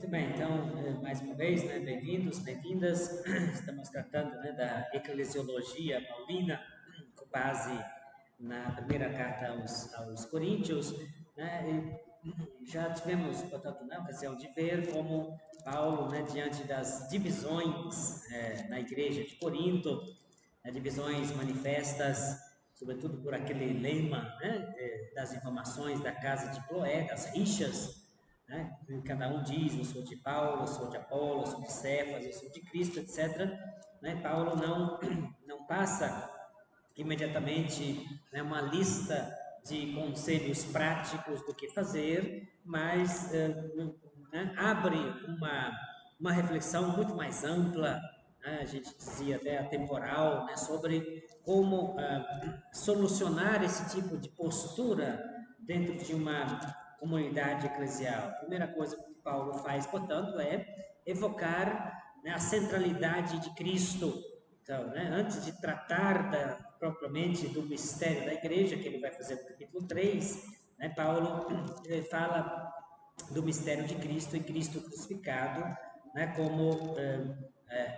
Muito bem, então, mais uma vez, né, bem-vindos, bem-vindas. Estamos tratando, né, da eclesiologia paulina, com base na primeira carta aos Coríntios, né, e já tivemos, portanto, na ocasião de ver como Paulo, né, diante das divisões na igreja de Corinto, divisões manifestas, sobretudo por aquele lema, né, das informações da casa de Cloé, das rixas, né? Cada um diz: eu sou de Paulo, eu sou de Apolo, eu sou de Cefas, eu sou de Cristo, etc. Né? Paulo não passa imediatamente, né, uma lista de conselhos práticos do que fazer, mas né, abre uma reflexão muito mais ampla, né, a gente dizia até atemporal, né, sobre como solucionar esse tipo de postura dentro de uma comunidade eclesial. A primeira coisa que Paulo faz, portanto, é evocar, né, a centralidade de Cristo. Então, né, antes de tratar propriamente do mistério da igreja, que ele vai fazer no capítulo 3, né, Paulo fala do mistério de Cristo e Cristo crucificado, né, como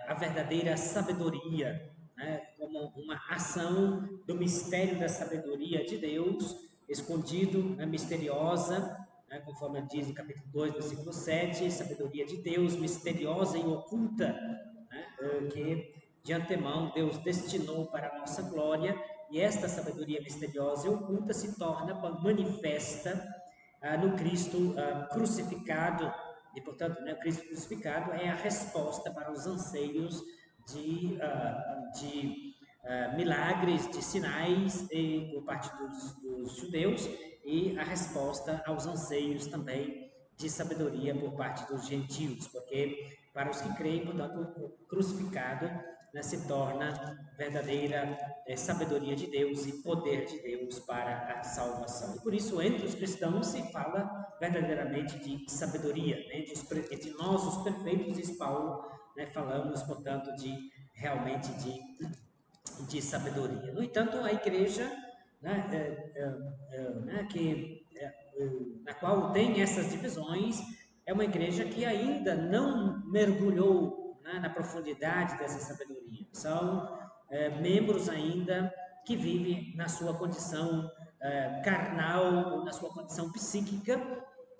a verdadeira sabedoria, né, como uma ação do mistério da sabedoria de Deus, escondido, né, misteriosa, né, conforme diz no capítulo 2, versículo 7, sabedoria de Deus, misteriosa e oculta, né, que de antemão Deus destinou para a nossa glória, e esta sabedoria misteriosa e oculta se torna manifesta no Cristo crucificado, e portanto, né, o Cristo crucificado é a resposta para os anseios de milagres, de sinais por parte dos judeus, e a resposta aos anseios também de sabedoria por parte dos gentios, porque para os que creem, portanto, o crucificado, né, se torna verdadeira sabedoria de Deus e poder de Deus para a salvação. E por isso, entre os cristãos se fala verdadeiramente de sabedoria, né? Entre nós, os perfeitos, diz Paulo, né, falamos, portanto, realmente de sabedoria. No entanto, a igreja, né, né, na qual tem essas divisões, é uma igreja que ainda não mergulhou, né, na profundidade dessa sabedoria. São membros ainda que vivem na sua condição carnal, ou na sua condição psíquica,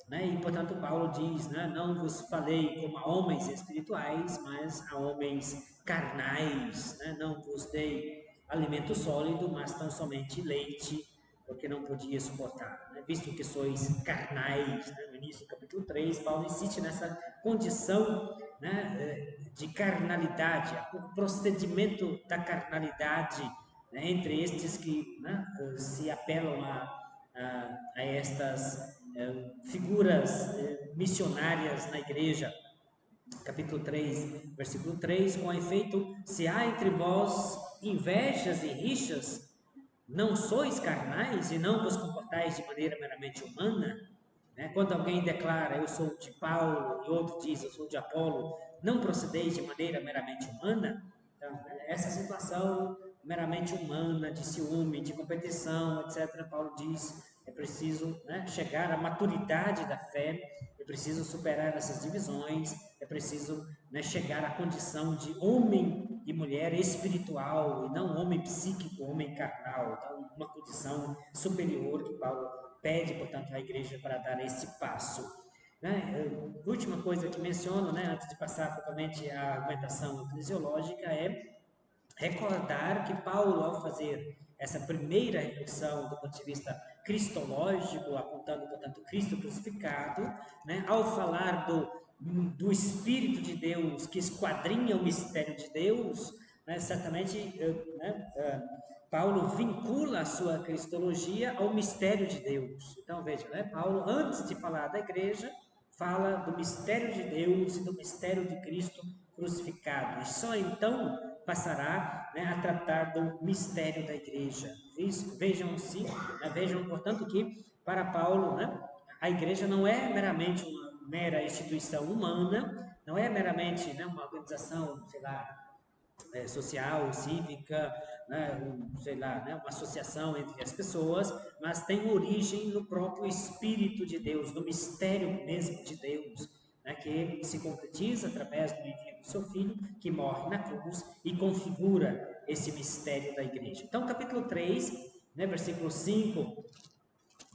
né? E portanto Paulo diz, né, não vos falei como a homens espirituais, mas a homens carnais, né? Não vos dei alimento sólido, mas tão somente leite, porque não podia suportar, né? Visto que sois carnais, né? No início do capítulo 3, Paulo insiste nessa condição, né, de carnalidade, o procedimento da carnalidade, né, entre estes que, né, se apelam a estas figuras missionárias na igreja. Capítulo 3, versículo 3: com efeito, se há entre vós invejas e rixas, não sois carnais e não vos comportais de maneira meramente humana? Né? Quando alguém declara, eu sou de Paulo, e outro diz, eu sou de Apolo, não procedeis de maneira meramente humana? Então, essa situação meramente humana, de ciúme, de competição, etc., Paulo diz, é preciso, né, chegar à maturidade da fé, é preciso superar essas divisões, é preciso, né, chegar à condição de homem e mulher espiritual, e não homem psíquico, homem carnal. Então, uma condição superior que Paulo pede, portanto, à igreja para dar esse passo. Né? A última coisa que menciono, né, antes de passar propriamente à argumentação eclesiológica, é recordar que Paulo, ao fazer essa primeira reflexão do ponto de vista cristológico, apontando, portanto, Cristo crucificado, né, ao falar do Espírito de Deus que esquadrinha o mistério de Deus, né, certamente Paulo vincula a sua cristologia ao mistério de Deus. Então veja, né, Paulo, antes de falar da igreja, fala do mistério de Deus e do mistério de Cristo crucificado. E só então passará, né, a tratar do mistério da igreja. Vejam-se, né, vejam, portanto, que para Paulo, né, a igreja não é meramente uma mera instituição humana, não é meramente, né, uma organização, sei lá, social, cívica, né, sei lá, né, uma associação entre as pessoas, mas tem origem no próprio Espírito de Deus, no mistério mesmo de Deus. né, que se concretiza através do envio do seu filho, que morre na cruz e configura esse mistério da igreja. Então, capítulo 3, né, versículo 5,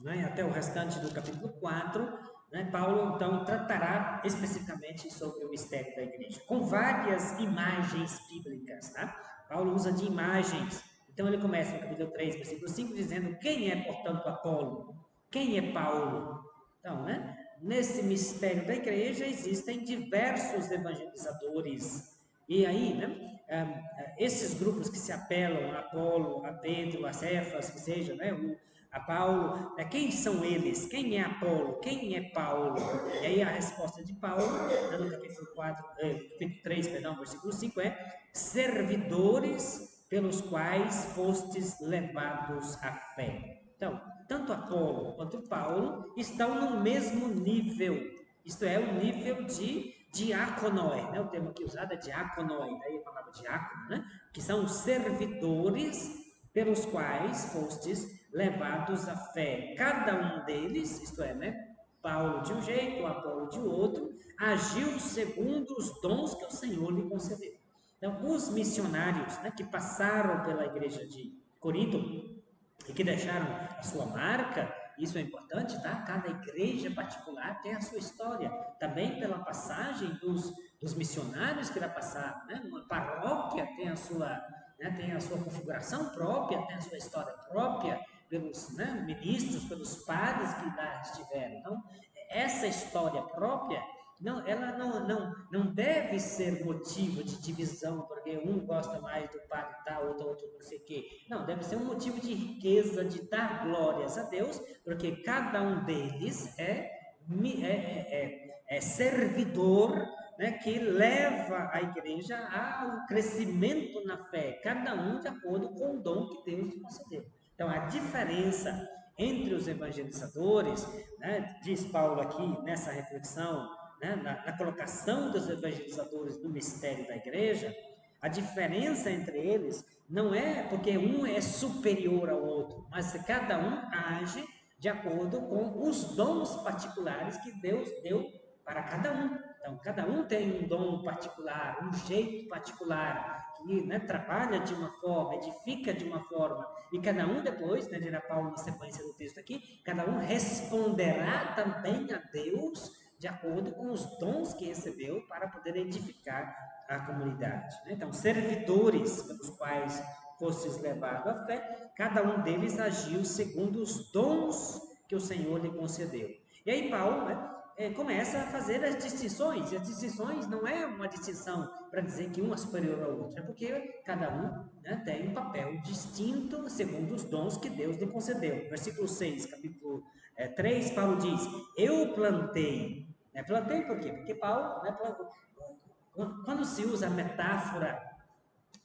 né, até o restante do capítulo 4, né, Paulo então tratará especificamente sobre o mistério da igreja, com várias imagens bíblicas. Tá? Paulo usa de imagens. Então ele começa no capítulo 3, versículo 5, dizendo quem é, portanto, Apolo? Quem é Paulo? Então, né, nesse mistério da igreja existem diversos evangelizadores. E aí, né, esses grupos que se apelam a Apolo, a Pedro, a Cefas, que seja, né, a Paulo, quem são eles? Quem é Apolo? Quem é Paulo? E aí a resposta de Paulo, no capítulo 3, perdão, versículo 5 é: servidores pelos quais fostes levados à fé. Então, tanto Apolo quanto Paulo estão no mesmo nível, isto é, o nível de diáconoi, né? O termo aqui usado é diáconoi, daí a palavra diácono, né? Que são os servidores pelos quais fostes levados à fé. Cada um deles, isto é, né? Paulo de um jeito, Apolo de outro, agiu segundo os dons que o Senhor lhe concedeu. Então, os missionários, né, que passaram pela igreja de Corinto e que deixaram a sua marca, isso é importante, tá? Cada igreja particular tem a sua história. Também pela passagem dos missionários que lá passaram, né? Uma paróquia tem a sua configuração própria, tem a sua história própria, pelos, né, ministros, pelos padres que lá estiveram. Então, essa história própria, ela não deve ser motivo de divisão, porque um gosta mais do padre tal, outro não sei o quê. Não, deve ser um motivo de riqueza, de dar glórias a Deus, porque cada um deles é servidor, né, que leva a igreja ao crescimento na fé, cada um de acordo com o dom que Deus lhe concedeu. Então, a diferença entre os evangelizadores, né, diz Paulo aqui nessa reflexão, né, na colocação dos evangelizadores no mistério da igreja, a diferença entre eles não é porque um é superior ao outro, mas cada um age de acordo com os dons particulares que Deus deu para cada um. Então, cada um tem um dom particular, um jeito particular, que, né, trabalha de uma forma, edifica de uma forma, e cada um depois, né, dirá Paulo na sequência do texto aqui, cada um responderá também a Deus de acordo com os dons que recebeu para poder edificar a comunidade. Né? Então, servidores pelos quais fostes levados à fé, cada um deles agiu segundo os dons que o Senhor lhe concedeu. E aí Paulo, né, começa a fazer as distinções, e as distinções não é uma distinção para dizer que um é superior ao outro, é porque cada um, né, tem um papel distinto segundo os dons que Deus lhe concedeu. Versículo 6, capítulo 3, Paulo diz: eu plantei. Plantei por quê? Porque Paulo, né, quando se usa a metáfora,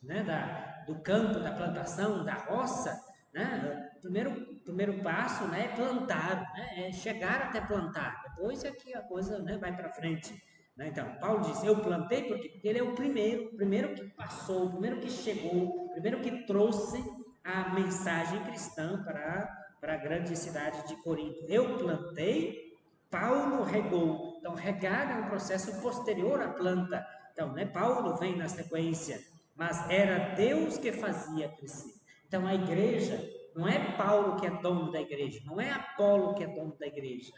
né, do campo, da plantação, da roça, né, o primeiro passo, né, é plantar, né, é chegar até plantar. Depois é que a coisa, né, vai para frente. Né? Então, Paulo diz: eu plantei porque ele é o primeiro que passou, o primeiro que chegou, o primeiro que trouxe a mensagem cristã para a grande cidade de Corinto. Eu plantei, Paulo regou. Então, regar é um processo posterior à planta. Então, né, Paulo vem na sequência, mas era Deus que fazia crescer. Então, a igreja, não é Paulo que é dono da igreja, não é Apolo que é dono da igreja,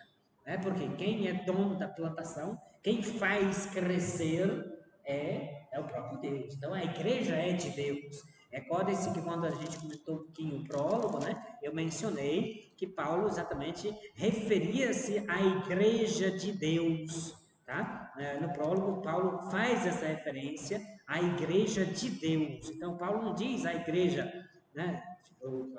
né? Porque quem é dono da plantação, quem faz crescer é o próprio Deus. Então, a igreja é de Deus. Recordem-se que quando a gente comentou um pouquinho o prólogo, né, eu mencionei que Paulo exatamente referia-se à igreja de Deus. Tá? No prólogo, Paulo faz essa referência à igreja de Deus. Então, Paulo não diz a igreja, né,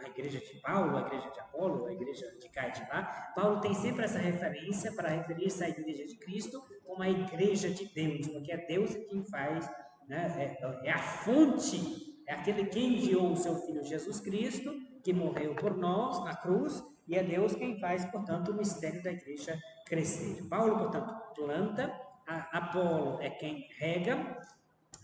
a igreja de Paulo, a igreja de Apolo, a igreja de cá e de lá. Paulo tem sempre essa referência para referir-se à igreja de Cristo como a igreja de Deus, porque é Deus quem faz, né, é a fonte, é aquele que enviou o seu Filho Jesus Cristo, que morreu por nós na cruz, e é Deus quem faz, portanto, o mistério da igreja crescer. Paulo, portanto, planta, Apolo é quem rega,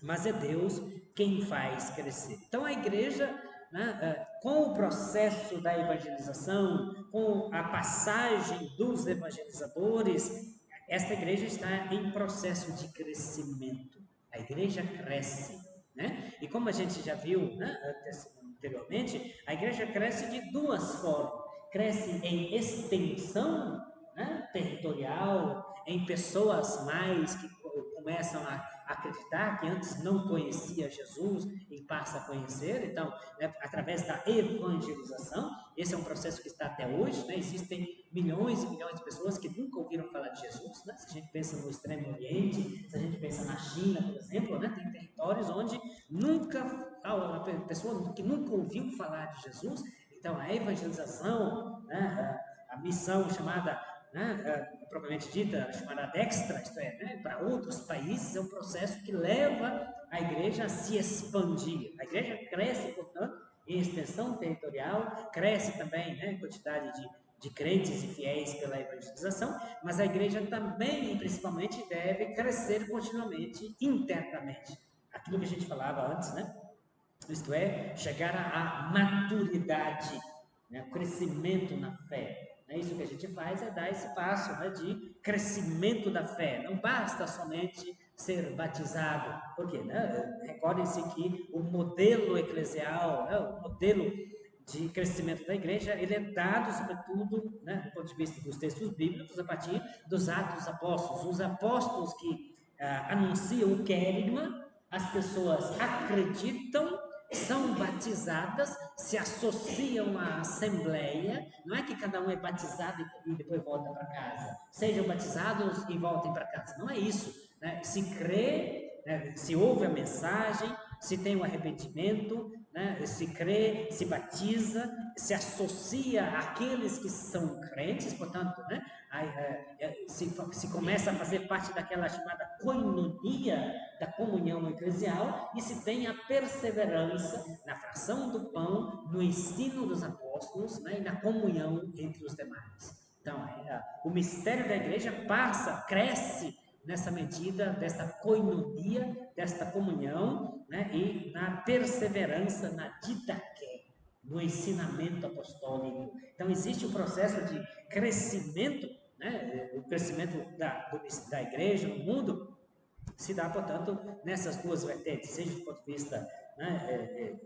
mas é Deus quem faz crescer. Então a igreja, né, com o processo da evangelização, com a passagem dos evangelizadores, esta igreja está em processo de crescimento. A igreja cresce, né? E como a gente já viu, né, anteriormente, a igreja cresce de duas formas. Cresce em extensão, né, territorial, em pessoas mais que começam a acreditar, que antes não conhecia Jesus e passa a conhecer, então, né, através da evangelização. Esse é um processo que está até hoje, né? Existem milhões e milhões de pessoas que nunca ouviram falar de Jesus, né? Se a gente pensa no Extremo Oriente, se a gente pensa na China, por exemplo, né? Tem territórios onde a pessoa que nunca ouviu falar de Jesus. Então, a evangelização, né, a missão chamada, né, propriamente dita, chamada Dextra, isto é, né, para outros países, é um processo que leva a igreja a se expandir. A igreja cresce, portanto, em extensão territorial, cresce também, né, em quantidade de crentes e fiéis pela evangelização, mas a igreja também, principalmente, deve crescer continuamente internamente. Aquilo que a gente falava antes, né? Isto é, chegar à maturidade, né? Crescimento na fé. É isso que a gente faz, é dar esse passo, né, de crescimento da fé. Não basta somente ser batizado. Por quê? Né? Recordem-se que o modelo eclesial, né, o modelo de crescimento da igreja, ele é dado, sobretudo, né, do ponto de vista dos textos bíblicos, a partir dos Atos dos Apóstolos. Os apóstolos que anunciam o querigma, as pessoas acreditam, são batizadas, se associam à assembleia. Não é que cada um é batizado e depois volta para casa. Sejam batizados e voltem para casa. Não é isso, né? Se crê, né? Se ouve a mensagem, se tem um arrependimento, né? Se crê, se batiza, se associa àqueles que são crentes, portanto, né? Se começa a fazer parte daquela chamada koinonia, da comunhão eclesial, e se tem a perseverança na fração do pão, no ensino dos apóstolos, né? E na comunhão entre os demais. Então, o mistério da igreja cresce nessa medida desta koinonia, desta comunhão, né? E na perseverança na didaqué, no ensinamento apostólico. Então, existe um processo de crescimento, né? O crescimento da igreja no mundo se dá, portanto, nessas duas vertentes, seja do ponto de vista, né,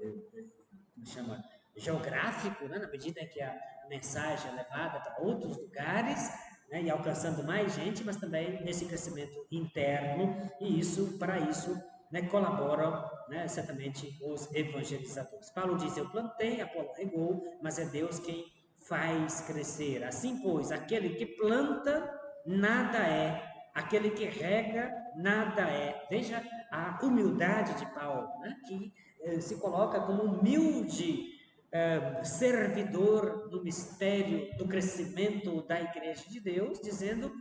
como chama, geográfico, né, na medida em que a mensagem é levada para outros lugares, né, e alcançando mais gente, mas também nesse crescimento interno, e para isso, né, colaboram, né, certamente os evangelizadores. Paulo diz: eu plantei, Apolo regou, mas é Deus quem faz crescer. Assim, pois, aquele que planta, nada é, aquele que rega, nada é. Veja a humildade de Paulo, né, que se coloca como humilde servidor do mistério do crescimento da Igreja de Deus, dizendo: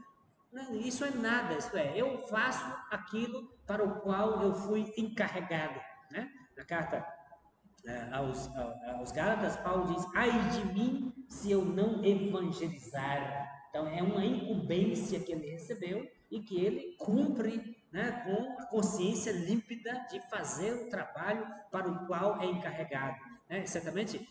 não, isso é nada, isto é, eu faço aquilo para o qual eu fui encarregado. Né? Na carta aos Gálatas, Paulo diz: ai de mim se eu não evangelizar. Então, é uma incumbência que ele recebeu e que ele cumpre, né, com a consciência límpida de fazer o trabalho para o qual é encarregado. Né? Certamente,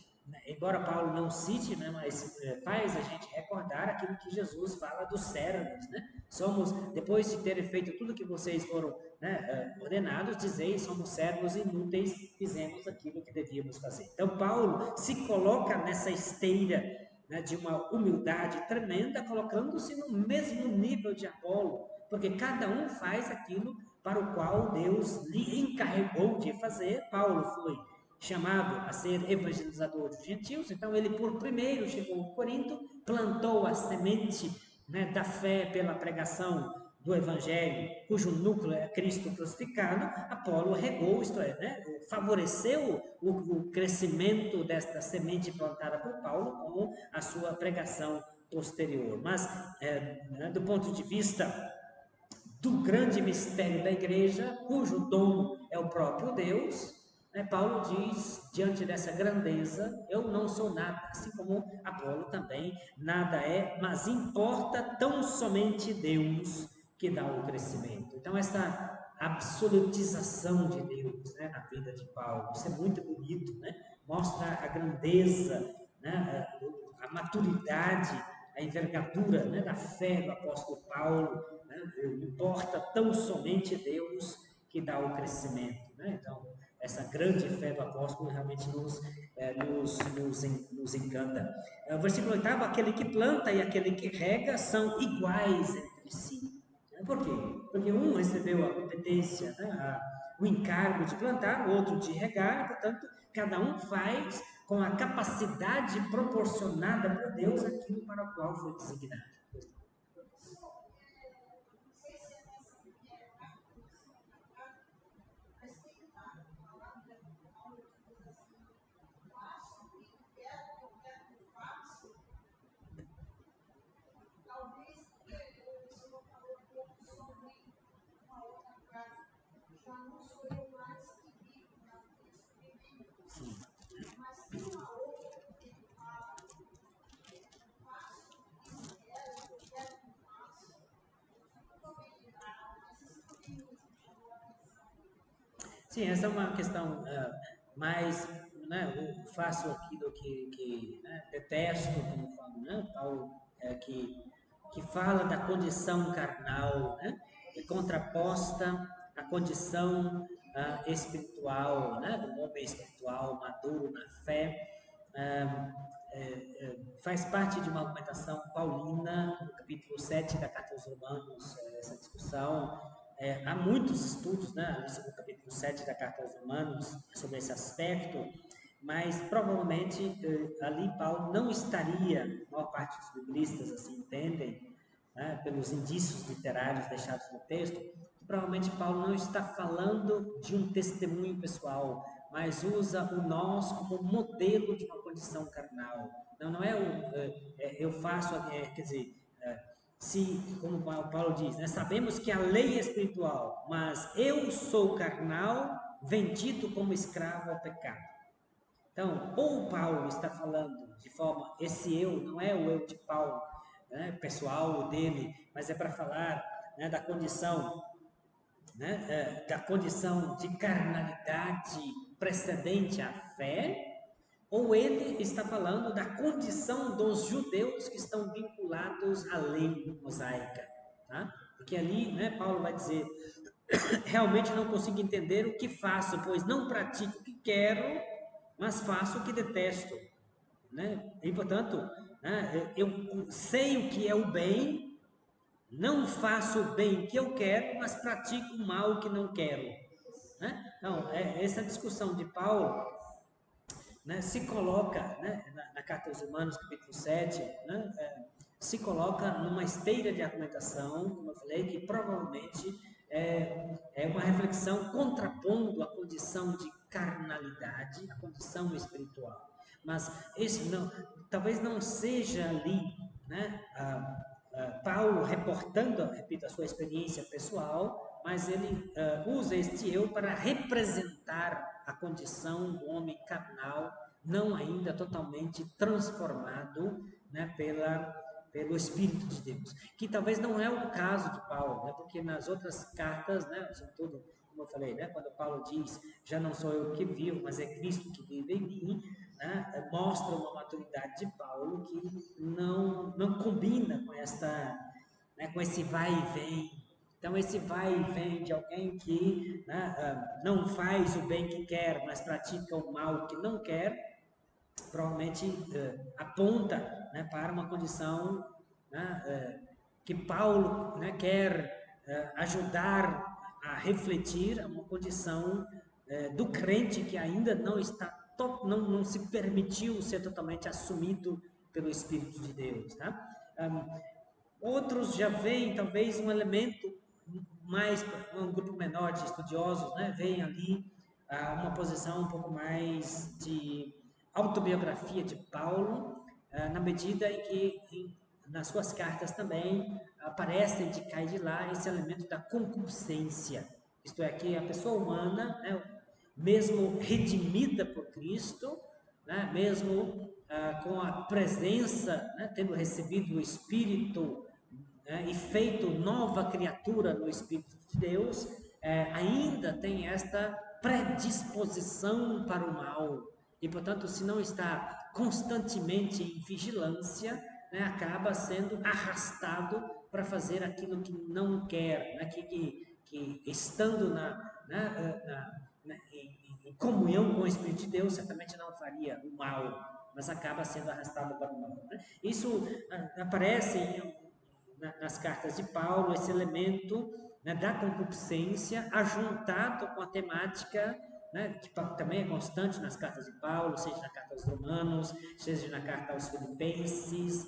embora Paulo não cite, né, mas faz a gente recordar aquilo que Jesus fala dos servos. Né? Somos, depois de terem feito tudo que vocês foram, né, ordenados, dizei: somos servos inúteis, fizemos aquilo que devíamos fazer. Então, Paulo se coloca nessa esteira, né, de uma humildade tremenda, colocando-se no mesmo nível de Apolo, porque cada um faz aquilo para o qual Deus lhe encarregou de fazer. Paulo foi chamado a ser evangelizador dos gentios, então ele por primeiro chegou a Corinto, plantou a semente, né, da fé pela pregação do Evangelho, cujo núcleo é Cristo crucificado. Apolo regou, isto é, né, favoreceu o crescimento desta semente plantada por Paulo com a sua pregação posterior. Mas, do ponto de vista do grande mistério da igreja, cujo dom é o próprio Deus, né, Paulo diz, diante dessa grandeza: eu não sou nada, assim como Apolo também nada é, mas importa tão somente Deus que dá o crescimento. Então, essa absolutização de Deus, né, na vida de Paulo, isso é muito bonito, né? Mostra a grandeza, né, a maturidade a envergadura, né, da fé do apóstolo Paulo, né, importa tão somente Deus que dá o crescimento, né? Então, essa grande fé do apóstolo realmente nos encanta. O versículo 8, aquele que planta e aquele que rega são iguais entre si. Por quê? Porque um recebeu a competência, né, o encargo de plantar, o outro de regar, portanto, cada um faz com a capacidade proporcionada por Deus aquilo para o qual foi designado. Sim, essa é uma questão mais, né, eu faço aquilo que né, detesto, como falo, né, Paulo, que fala da condição carnal, né, e contraposta à condição espiritual, né, do homem espiritual maduro na fé. Faz parte de uma argumentação paulina, no capítulo 7 da Carta aos Romanos, essa discussão. Há muitos estudos, né, sobre o capítulo 7 da Carta aos Romanos, sobre esse aspecto, mas provavelmente ali Paulo não estaria, a maior parte dos biblistas assim entendem, né, pelos indícios literários deixados no texto, que provavelmente Paulo não está falando de um testemunho pessoal, mas usa o nós como modelo de uma condição carnal. Não é eu faço, quer dizer, se, como Paulo diz, né, sabemos que a lei é espiritual, mas eu sou carnal, vendido como escravo ao pecado. Então, ou Paulo está falando de forma, esse eu não é o eu de Paulo, né, pessoal dele, mas é para falar, né, da condição, né, da condição de carnalidade precedente à fé, ou ele está falando da condição dos judeus que estão vinculados à lei mosaica, tá? Porque ali, né, Paulo vai dizer, realmente não consigo entender o que faço, pois não pratico o que quero, mas faço o que detesto, né? E portanto, né, eu sei o que é o bem, não faço o bem que eu quero, mas pratico o mal que não quero, né? Então, essa discussão de Paulo, né, se coloca, né, na Carta aos Romanos, capítulo 7, né, se coloca numa esteira de argumentação, como eu falei, que provavelmente é uma reflexão contrapondo a condição de carnalidade, a condição espiritual. Mas isso não, talvez não seja ali, né, Paulo reportando, repito, a sua experiência pessoal, mas ele usa este eu para representar a condição do homem carnal, não ainda totalmente transformado, né, pelo Espírito de Deus. Que talvez não é o caso de Paulo, né, porque nas outras cartas, né, sobretudo, como eu falei, né, quando Paulo diz, já não sou eu que vivo, mas é Cristo que vive em mim, né, mostra uma maturidade de Paulo que não combina com né, com esse vai e vem. Então, esse vai e vem de alguém que, né, não faz o bem que quer, mas pratica o mal que não quer, provavelmente aponta, né, para uma condição, né, que Paulo, né, quer ajudar a refletir, uma condição do crente que ainda não está não se permitiu ser totalmente assumido pelo Espírito de Deus, tá? Outros já veem talvez um elemento mais, um grupo menor de estudiosos, né, veem ali uma posição um pouco mais de autobiografia de Paulo, na medida em que nas suas cartas também aparece de cá e de lá esse elemento da concupiscência, isto é, que a pessoa humana, né, mesmo redimida por Cristo, né, mesmo com a presença, né, tendo recebido o Espírito, né, e feito nova criatura no Espírito de Deus, ainda tem esta predisposição para o mal. E, portanto, se não está constantemente em vigilância, né, acaba sendo arrastado para fazer aquilo que não quer, né, que estando em comunhão com o Espírito de Deus, certamente não faria o mal, mas acaba sendo arrastado para o mal. Né? Isso aparece nas cartas de Paulo, esse elemento, né, da concupiscência, ajuntado com a temática, né, que também é constante nas cartas de Paulo, seja na carta aos Romanos, seja na carta aos Filipenses,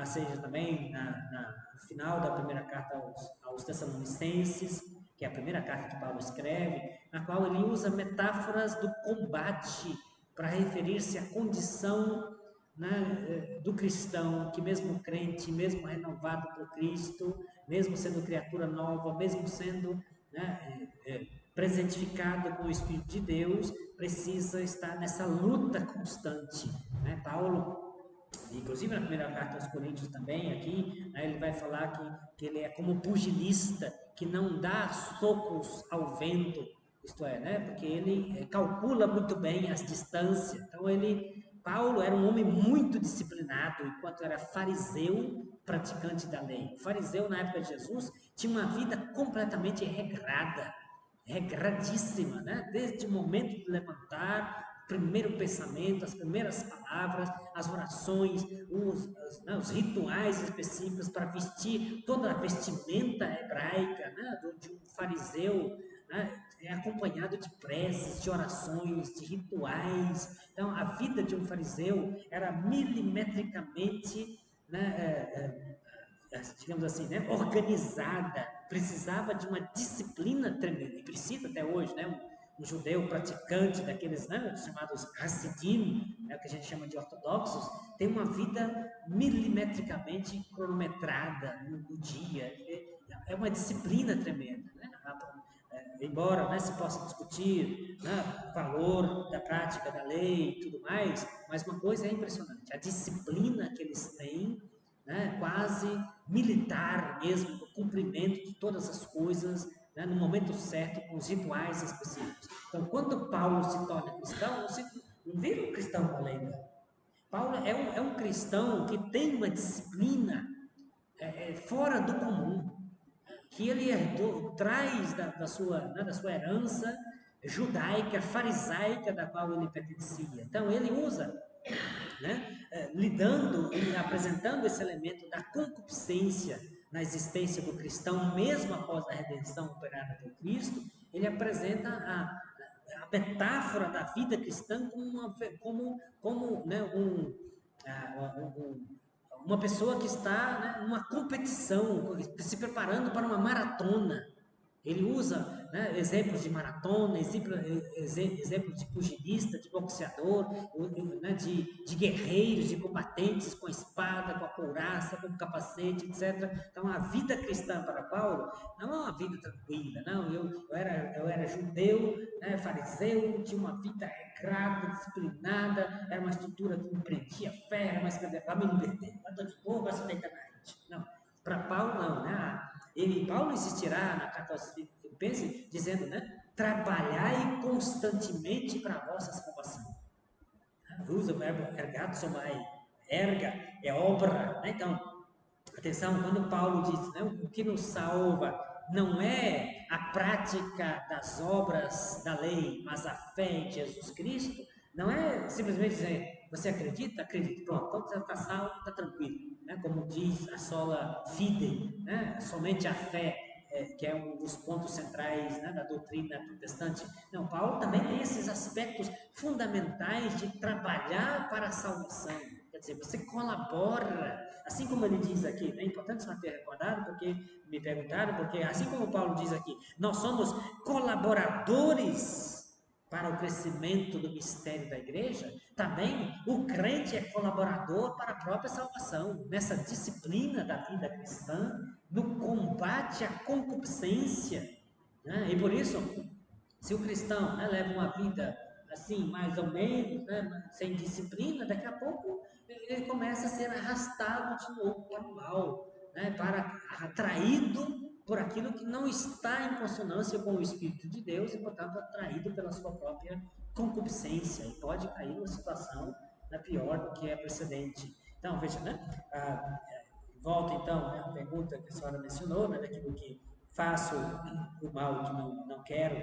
seja também no final da primeira carta aos Tessalonicenses, que é a primeira carta que Paulo escreve, na qual ele usa metáforas do combate para referir-se à condição, né, do cristão, que mesmo crente, mesmo renovado por Cristo, mesmo sendo criatura nova, mesmo sendo, né, presentificado com o Espírito de Deus, precisa estar nessa luta constante. Né? Paulo, inclusive na primeira carta aos Coríntios também, aqui, né, ele vai falar que ele é como pugilista, que não dá socos ao vento, isto é, né, porque ele calcula muito bem as distâncias. Então Paulo era um homem muito disciplinado, enquanto era fariseu, praticante da lei. O fariseu, na época de Jesus, tinha uma vida completamente regrada, regradíssima, né? Desde o momento de levantar, primeiro pensamento, as primeiras palavras, as orações, os rituais específicos para vestir toda a vestimenta hebraica, né, de um fariseu, né, é acompanhado de preces, de orações, de rituais. Então, a vida de um fariseu era milimetricamente, né, digamos assim, né, organizada, precisava de uma disciplina tremenda, e precisa até hoje, né, um judeu praticante daqueles, né, chamados Hassidim, né, que a gente chama de ortodoxos, tem uma vida milimetricamente cronometrada no dia, é uma disciplina tremenda, né? Embora, né, se possa discutir, né, o valor da prática da lei e tudo mais, mas uma coisa é impressionante, a disciplina que eles têm, né, quase militar mesmo, no cumprimento de todas as coisas, né, no momento certo, com os rituais específicos. Então, quando Paulo se torna cristão, não vira um cristão molenda. Paulo é um cristão que tem uma disciplina fora do comum, que ele herdou, traz né, da sua herança judaica, farisaica, da qual ele pertencia. Então, ele usa, né, lidando e apresentando esse elemento da concupiscência na existência do cristão, mesmo após a redenção operada por Cristo, ele apresenta a metáfora da vida cristã como né, uma pessoa que está, né, numa competição, se preparando para uma maratona. Ele usa, né, exemplos de maratona, exemplos de pugilista, de boxeador, né, de guerreiros, de combatentes com a espada, com a couraça, com o capacete, etc. Então, a vida cristã para Paulo não é uma vida tranquila, não. Eu era judeu, né, fariseu, tinha uma vida regrada, disciplinada, era uma estrutura que me prendia ferro, mas vai me libertar, estou de boa, vai se deitar na rede. Não. Para Paulo, não, né? Paulo insistirá na carta aos Filipenses, dizendo, né? Trabalhai constantemente para a vossa salvação. Usa o verbo ergatsomai. Erga é obra, né? Então, atenção, quando Paulo diz, né, o que nos salva não é a prática das obras da lei, mas a fé em Jesus Cristo, não é simplesmente dizer, você acredita? Acredito. Pronto, então você está salvo, está tranquilo. Né? Como diz a sola fide, né? Somente a fé, que é um dos pontos centrais, né, da doutrina protestante. Não, Paulo também tem esses aspectos fundamentais de trabalhar para a salvação. Quer dizer, você colabora, assim como ele diz aqui, é importante manter recordado, porque me perguntaram, porque assim como Paulo diz aqui, nós somos colaboradores para o crescimento do mistério da igreja, também o crente é colaborador para a própria salvação, nessa disciplina da vida cristã, no combate à concupiscência, né? E por isso, se o cristão, né, leva uma vida assim, mais ou menos, né, sem disciplina, daqui a pouco ele começa a ser arrastado de novo para o mal, né, atraído por aquilo que não está em consonância com o Espírito de Deus e, portanto, atraído pela sua própria concupiscência e pode cair numa situação, né, pior do que a precedente. Então, veja, né? Volta então, né, a pergunta que a senhora mencionou, né, daquilo que faço o mal que não quero,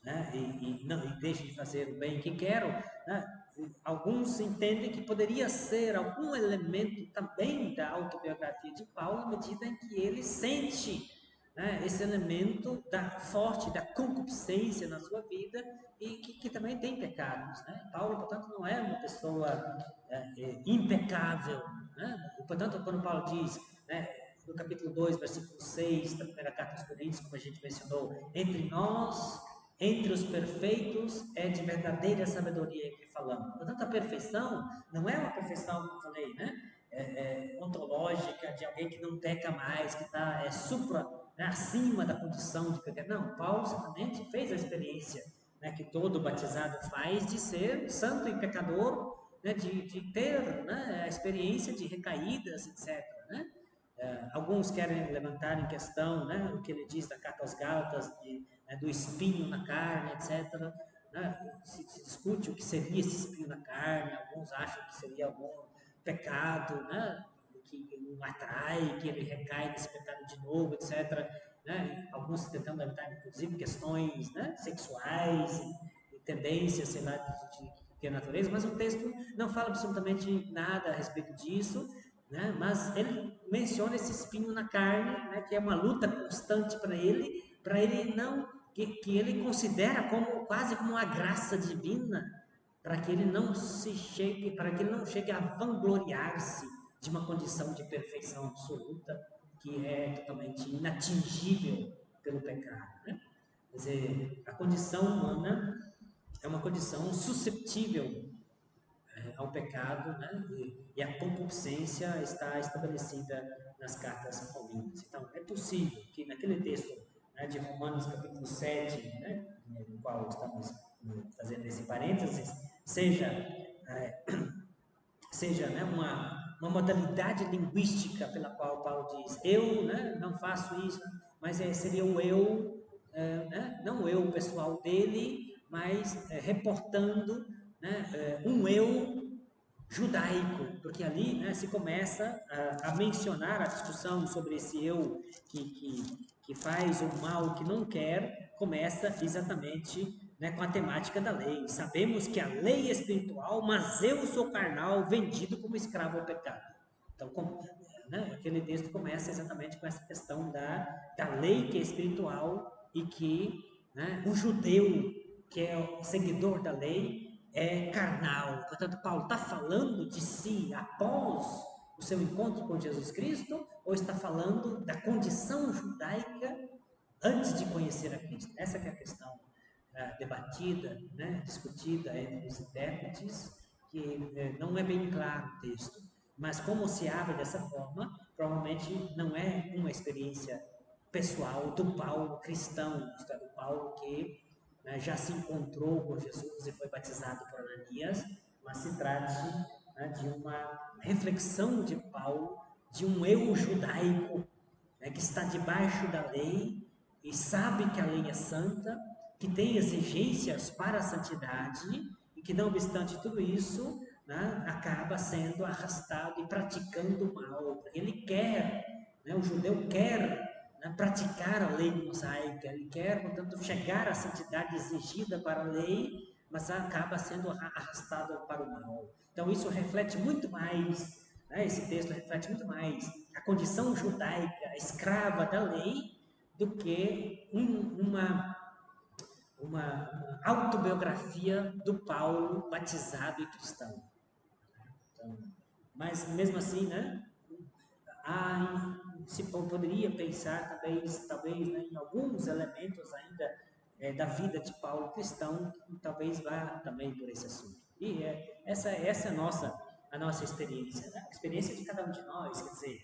né, e deixo de fazer o bem que quero, né, alguns entendem que poderia ser algum elemento também da autobiografia de Paulo, à medida em que ele sente, né, esse elemento forte da concupiscência na sua vida e que também tem pecados. Né? Paulo, portanto, não é uma pessoa impecável. Né? Portanto, quando Paulo diz, né, no capítulo 2, versículo 6 da primeira carta aos Coríntios, como a gente mencionou, entre nós, entre os perfeitos, é de verdadeira sabedoria que falamos. Portanto, a perfeição não é uma perfeição, como eu falei, né? Ontológica, de alguém que não peca mais, que está supra, né, acima da condição de pecar. Não, Paulo certamente fez a experiência, né, que todo batizado faz de ser santo e pecador, né, de ter, né, a experiência de recaídas, etc. Né? Alguns querem levantar em questão, né, o que ele diz da carta aos Gálatas, né, do espinho na carne, etc. Né? Se discute o que seria esse espinho na carne, alguns acham que seria algum pecado, né, que o atrai, que ele recai nesse pecado de novo, etc. Né? Alguns tentando levantar, inclusive, questões, né, sexuais e tendências, sei lá, de natureza, mas o texto não fala absolutamente nada a respeito disso, né? Mas ele menciona esse espinho na carne, né? Que é uma luta constante para ele não, que ele considera como quase como uma graça divina, para que ele não se chegue, para que ele não chegue a vangloriar-se de uma condição de perfeição absoluta que é totalmente inatingível pelo pecado, né? Quer dizer, a condição humana é uma condição susceptível ao pecado, né? E a concupiscência está estabelecida nas cartas paulinas. Então, é possível que naquele texto, né, de Romanos capítulo 7, né, no qual estamos fazendo esse parênteses, seja né, uma modalidade linguística pela qual Paulo diz, eu, né, não faço isso, mas seria o eu, né, não o eu pessoal dele, mas reportando, né, um eu judaico, porque ali, né, se começa a mencionar a discussão sobre esse eu que faz o mal que não quer, começa exatamente, né, com a temática da lei. Sabemos que a lei é espiritual, mas eu sou carnal, vendido como escravo ao pecado. Então, né, aquele texto começa exatamente com essa questão da lei que é espiritual e que, né, o judeu, que é o seguidor da lei, é carnal. Portanto, Paulo está falando de si após o seu encontro com Jesus Cristo ou está falando da condição judaica antes de conhecer a Cristo? Essa que é a questão debatida, né, discutida entre os intérpretes, que não é bem claro o texto. Mas como se abre dessa forma, provavelmente não é uma experiência pessoal do Paulo cristão, isto é, do Paulo que, né, já se encontrou com Jesus e foi batizado por Ananias, mas se trate, né, de uma reflexão de Paulo, de um eu judaico, né, que está debaixo da lei e sabe que a lei é santa, que tem exigências para a santidade e que, não obstante tudo isso, né, acaba sendo arrastado e praticando o mal. Ele quer, né, o judeu quer, né, praticar a lei mosaica, ele quer, portanto, chegar à santidade exigida para a lei, mas acaba sendo arrastado para o mal. Então, isso reflete muito mais, né, esse texto reflete muito mais a condição judaica, escrava da lei, do que uma autobiografia do Paulo batizado e cristão. Então, mas mesmo assim, né, se poderia pensar talvez né, em alguns elementos ainda da vida de Paulo cristão, que talvez vá também por esse assunto. E essa é a nossa experiência, né? A experiência de cada um de nós, quer dizer,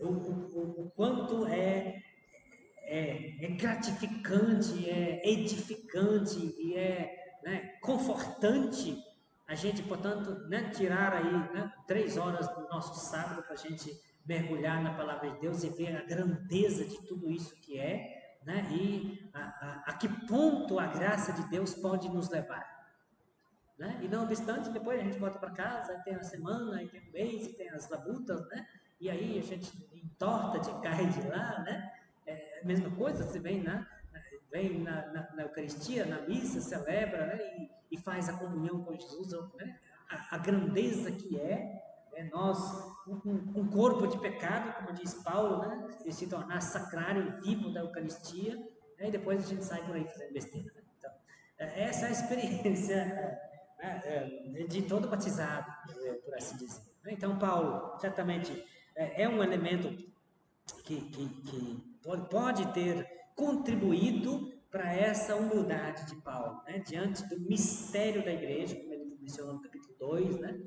o quanto é gratificante, é edificante e né, confortante a gente, portanto, né, tirar aí, né, 3 horas do nosso sábado para a gente mergulhar na palavra de Deus e ver a grandeza de tudo isso que é, né, e a que ponto a graça de Deus pode nos levar. né? E não obstante, depois a gente volta para casa, aí tem a semana, aí tem o mês, e tem as labutas, né? E aí a gente entorta de cá e de lá, né? É a mesma coisa, você vem na Eucaristia, na missa, celebra, né? E faz a comunhão com Jesus, né? A grandeza que nós, um corpo de pecado, como diz Paulo, né? E se tornar sacrário vivo da Eucaristia, né? E depois a gente sai por aí fazendo besteira. Né? Então, essa é a experiência de todo batizado, por assim dizer. Então, Paulo, certamente, é um elemento que pode ter contribuído para essa humildade de Paulo, né? Diante do mistério da igreja, como ele mencionou no capítulo 2, né?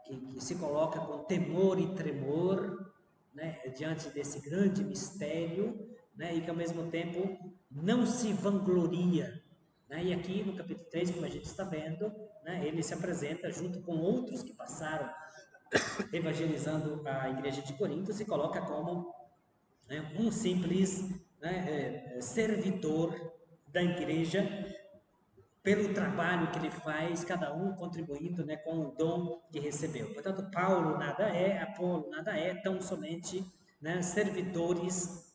Que se coloca com temor e tremor, né? Diante desse grande mistério, né? E que ao mesmo tempo não se vangloria. Né? E aqui no capítulo 3, como a gente está vendo, né? Ele se apresenta junto com outros que passaram evangelizando a igreja de Corinto, se coloca como um simples servidor da igreja, pelo trabalho que ele faz, cada um contribuindo, né, com o dom que recebeu. Portanto, Paulo nada é, Apolo nada é, tão somente, né, servidores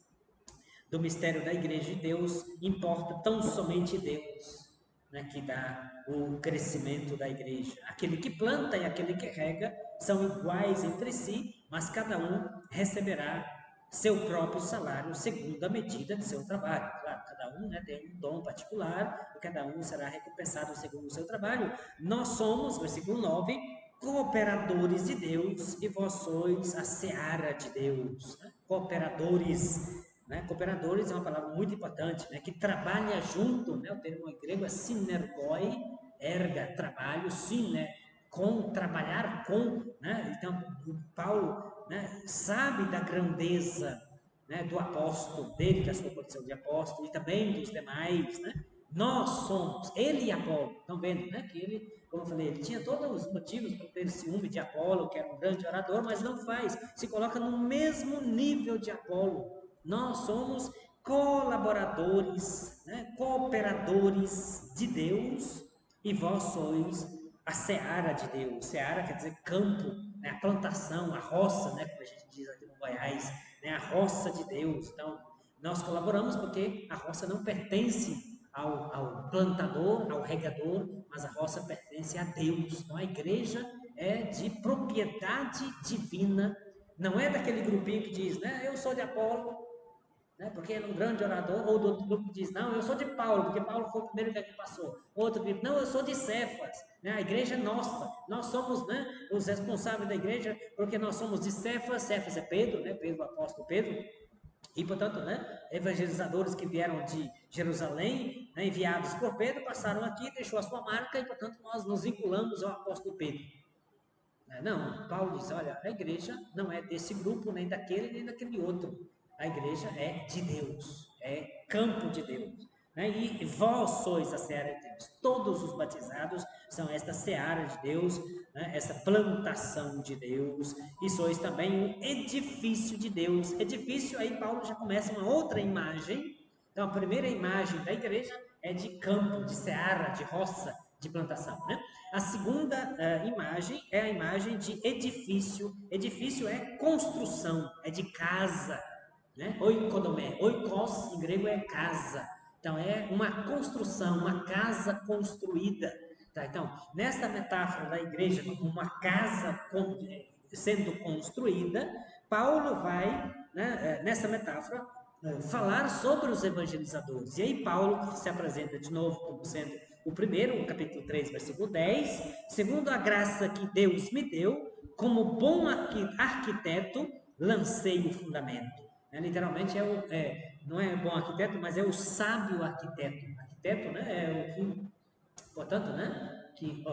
do mistério da igreja de Deus, importa tão somente Deus, né, que dá o crescimento da igreja. Aquele que planta e aquele que rega são iguais entre si, mas cada um receberá seu próprio salário segundo a medida de seu trabalho. Claro, cada um, né, tem um dom particular e cada um será recompensado segundo o seu trabalho. Nós somos, versículo 9, cooperadores de Deus e vós sois a seara de Deus. Né? Cooperadores. Né? Cooperadores é uma palavra muito importante, né? Que trabalha junto, né? O termo grego é sinergoi, erga, trabalho, sim, né? Com, trabalhar com, né? Então, Paulo, né, sabe da grandeza, né, do apóstolo, dele, da sua condição de apóstolo, e também dos demais, né? Nós somos, ele e Apolo, estão vendo, né? Que ele, como eu falei, ele tinha todos os motivos para ter ciúme de Apolo, que era um grande orador, mas não faz, se coloca no mesmo nível de Apolo. Nós somos colaboradores, né? Cooperadores de Deus, e vós sois a seara de Deus. Seara quer dizer campo, né? A plantação, a roça, né? Como a gente diz aqui no Goiás, né? A roça de Deus. Então, nós colaboramos porque a roça não pertence ao plantador, ao regador, mas a roça pertence a Deus. Então, a igreja é de propriedade divina, não é daquele grupinho que diz, né? Eu sou de Apolo, né? Porque ele é um grande orador, ou do outro grupo que diz, não, eu sou de Paulo, porque Paulo foi o primeiro que aqui passou. Outro grupo, não, eu sou de Cefas, né? A igreja é nossa, nós somos, né, os responsáveis da igreja, porque nós somos de Cefas, Cefas é Pedro, né? Pedro, o apóstolo Pedro, e portanto, né, evangelizadores que vieram de Jerusalém, né, enviados por Pedro, passaram aqui, deixou a sua marca, e portanto nós nos vinculamos ao apóstolo Pedro. Não, Paulo diz, olha, a igreja não é desse grupo, nem daquele, nem daquele outro. A igreja é de Deus, é campo de Deus. Né? E vós sois a seara de Deus. Todos os batizados são esta seara de Deus, né? Essa plantação de Deus. E sois também um edifício de Deus. Edifício, aí Paulo já começa uma outra imagem. Então, a primeira imagem da igreja é de campo, de seara, de roça, de plantação. Né? A segunda imagem é a imagem de edifício. Edifício é construção, é de casa. Né? Oikodomé. Oikos em grego é casa. Então é uma construção, uma casa construída. Tá? Então, nessa metáfora da igreja como uma casa sendo construída, Paulo vai, né, nessa metáfora, falar sobre os evangelizadores. E aí Paulo se apresenta de novo como sendo o primeiro, no capítulo 3, versículo 10, segundo a graça que Deus me deu, como bom arquiteto, lancei o fundamento. Literalmente não é bom arquiteto, mas é o sábio arquiteto. Arquiteto, né, é o que, portanto, né, que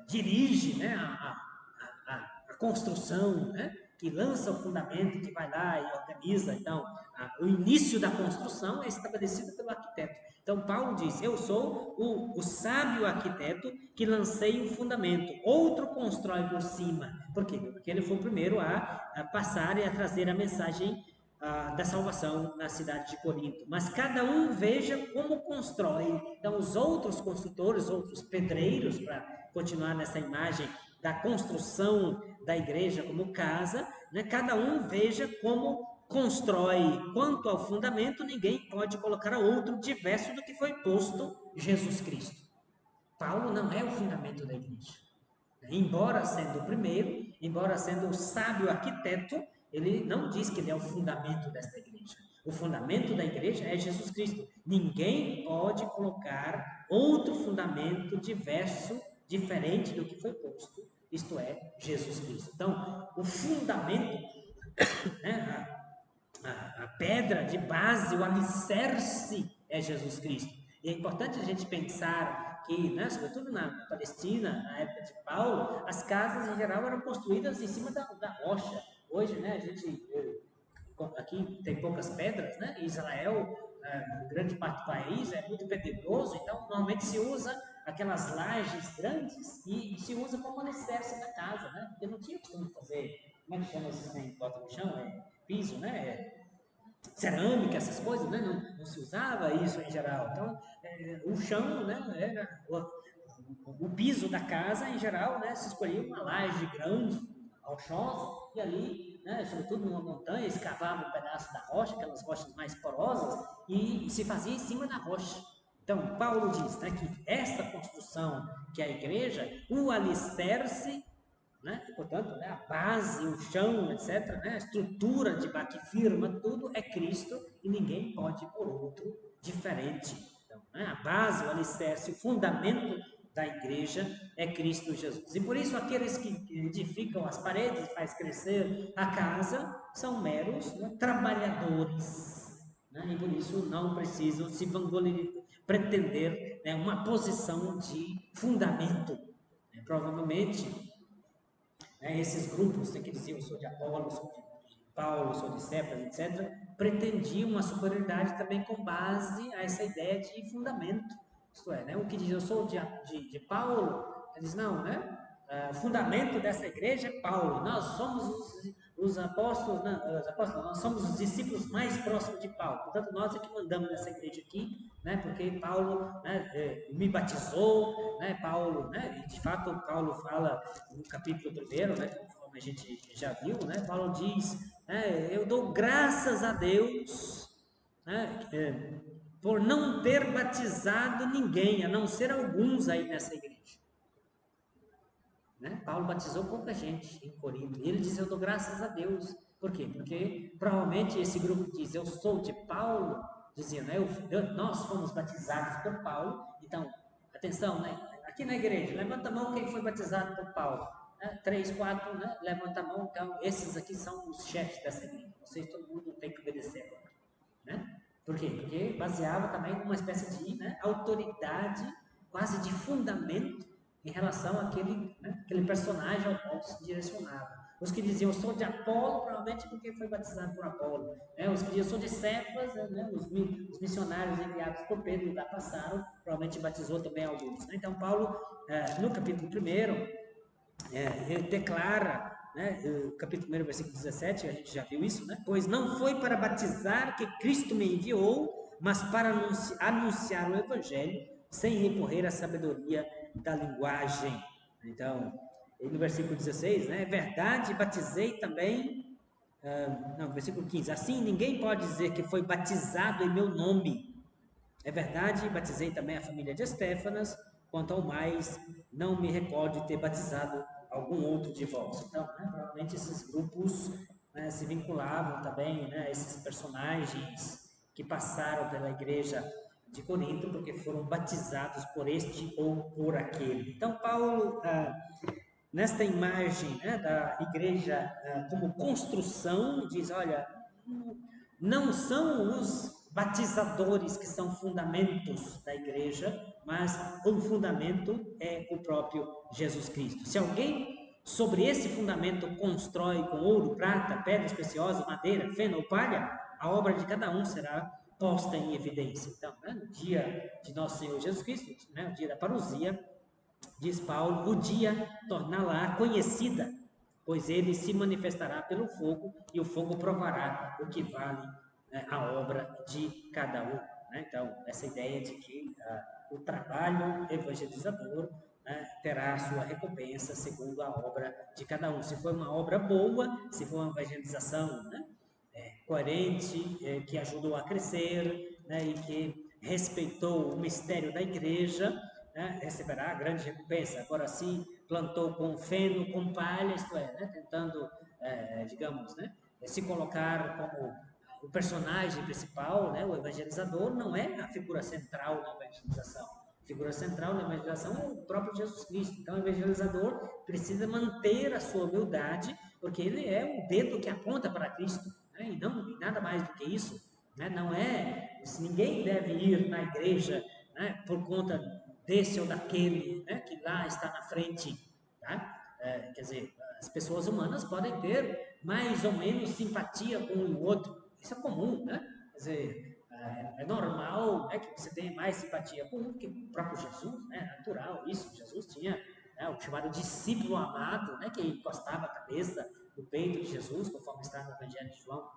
dirige, né, a construção, né, que lança o fundamento, que vai lá e organiza. Então, o início da construção é estabelecido pelo arquiteto. Então, Paulo diz: eu sou o sábio arquiteto que lancei o fundamento, outro constrói por cima. Por quê? Porque ele foi o primeiro a passar e a trazer a mensagem da salvação na cidade de Corinto. Mas cada um veja como constrói. Então, os outros construtores, outros pedreiros, para continuar nessa imagem da construção da igreja como casa, né? Cada um veja como constrói. Quanto ao fundamento, ninguém pode colocar outro diverso do que foi posto Jesus Cristo. Paulo não é o fundamento da igreja. Embora sendo o primeiro, embora sendo o sábio arquiteto, ele não diz que ele é o fundamento desta igreja. O fundamento da igreja é Jesus Cristo. Ninguém pode colocar outro fundamento diverso, diferente do que foi posto, isto é, Jesus Cristo. Então, o fundamento, né, a pedra de base, o alicerce é Jesus Cristo. E é importante a gente pensar que, né, sobretudo na Palestina, na época de Paulo, as casas em geral eram construídas em cima da rocha. Hoje, né, a gente aqui tem poucas pedras, né? Em Israel, grande parte do país é muito pedregoso, então normalmente se usa aquelas lajes grandes e se usa como alicerce da casa, né? Porque não tinha costume de fazer, como é que chama isso que bota no chão? Piso, né? Cerâmica, essas coisas, né? Não se usava isso em geral. Então, o chão, né? Era o piso da casa, em geral, né? Se escolhia uma laje grande, rochosa, e ali, né? Sobretudo numa montanha, escavava um pedaço da rocha, aquelas rochas mais porosas, e se fazia em cima da rocha. Então, Paulo diz, né, que esta construção, que é a igreja, o alicerce, né? E, portanto, né, a base, o chão, etc., né, a estrutura de que firma tudo é Cristo e ninguém pode pôr outro diferente. Então, né, a base, o alicerce, o fundamento da igreja é Cristo Jesus. E por isso aqueles que edificam as paredes e faz crescer a casa são meros, né, trabalhadores. Né, e por isso não precisam se vangloriar, pretender, né, uma posição de fundamento. Provavelmente esses grupos que diziam eu sou de Apolo, sou de Paulo, sou de Cefas, etc., pretendiam uma superioridade também com base a essa ideia de fundamento. Isto é, né, o que diz eu sou de Paulo, ele diz não, né? O fundamento dessa igreja é Paulo, nós somos os apóstolos, nós somos os discípulos mais próximos de Paulo, portanto nós é que mandamos nessa igreja aqui, né, porque Paulo, né, me batizou, né, Paulo, né, e de fato Paulo fala no capítulo 1, né, conforme a gente já viu, né, Paulo diz, eu dou graças a Deus, né, por não ter batizado ninguém, a não ser alguns aí nessa igreja. Né? Paulo batizou pouca gente em Corinto. E ele diz, eu dou graças a Deus. Por quê? Porque provavelmente esse grupo diz, eu sou de Paulo, dizia, né? Nós fomos batizados por Paulo. Então, atenção, né? Aqui na igreja, levanta a mão quem foi batizado por Paulo. 3, 4, né? Levanta a mão. Então, esses aqui são os chefes dessa igreja. Vocês, todo mundo tem que obedecer agora. Né? Por quê? Porque baseava também numa espécie de, né, autoridade, quase de fundamento em relação àquele, né, aquele personagem ao qual se direcionava. Os que diziam, eu sou de Apolo, provavelmente porque foi batizado por Apolo. Os que diziam, eu sou de Cefas, né, os missionários enviados por Pedro já passaram, provavelmente batizou também alguns. Né? Então, Paulo, no capítulo 1, ele declara, né, capítulo 1, versículo 17, a gente já viu isso, né? Pois não foi para batizar que Cristo me enviou, mas para anunciar o Evangelho, sem recorrer à sabedoria da linguagem. Então, no versículo 16, né, é verdade, batizei também, versículo 15, assim ninguém pode dizer que foi batizado em meu nome. É verdade, batizei também a família de Estéfanas, quanto ao mais, não me recordo de ter batizado algum outro de vós. Então, né, provavelmente esses grupos, né, se vinculavam também, né, a esses personagens que passaram pela igreja de Corinto, porque foram batizados por este ou por aquele. Então, Paulo, nesta imagem, né, da igreja como construção, diz, olha, não são os batizadores que são fundamentos da igreja, mas o fundamento é o próprio Jesus Cristo. Se alguém sobre esse fundamento constrói com ouro, prata, pedras preciosas, madeira, feno ou palha, a obra de cada um será posta em evidência. Então, né, no dia de nosso Senhor Jesus Cristo, né, o dia da parousia, diz Paulo, o dia torná-la conhecida, pois ele se manifestará pelo fogo e o fogo provará o que vale, né, a obra de cada um. Né? Então, essa ideia de que o trabalho evangelizador, né, terá a sua recompensa segundo a obra de cada um. Se for uma obra boa, se for uma evangelização, né, coerente, que ajudou a crescer, né, e que respeitou o mistério da igreja, né, receberá a grande recompensa. Agora, se plantou com feno, com palha, isto é, né, tentando, digamos, né, se colocar como o personagem principal, né, o evangelizador, não é a figura central da evangelização. A figura central da evangelização é o próprio Jesus Cristo. Então, o evangelizador precisa manter a sua humildade, porque ele é o dedo que aponta para Cristo, né, e não e nada mais do que isso. Né, não é, ninguém deve ir na igreja, né, por conta desse ou daquele, né, que lá está na frente. Tá? Quer dizer, as pessoas humanas podem ter mais ou menos simpatia com um e o outro. Isso é comum, né? Quer dizer, é normal, né, que você tenha mais simpatia com um que com o próprio Jesus, né? É natural isso. Jesus tinha, né, o chamado discípulo amado, né, que encostava a cabeça no peito de Jesus, conforme está no Evangelho de João,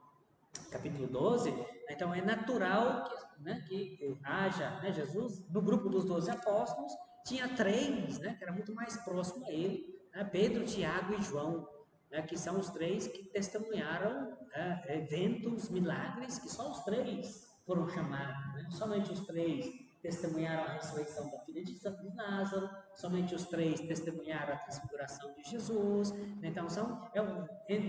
capítulo 12. Então é natural que, né, que haja, né, Jesus, no grupo dos 12 apóstolos, tinha três, né, que era muito mais próximo a ele, né, Pedro, Tiago e João, né, que são os três que testemunharam, eventos, milagres, que só os três foram chamados, né? Somente os três testemunharam a ressurreição da filha de Lázaro, somente os três testemunharam a transfiguração de Jesus. Então,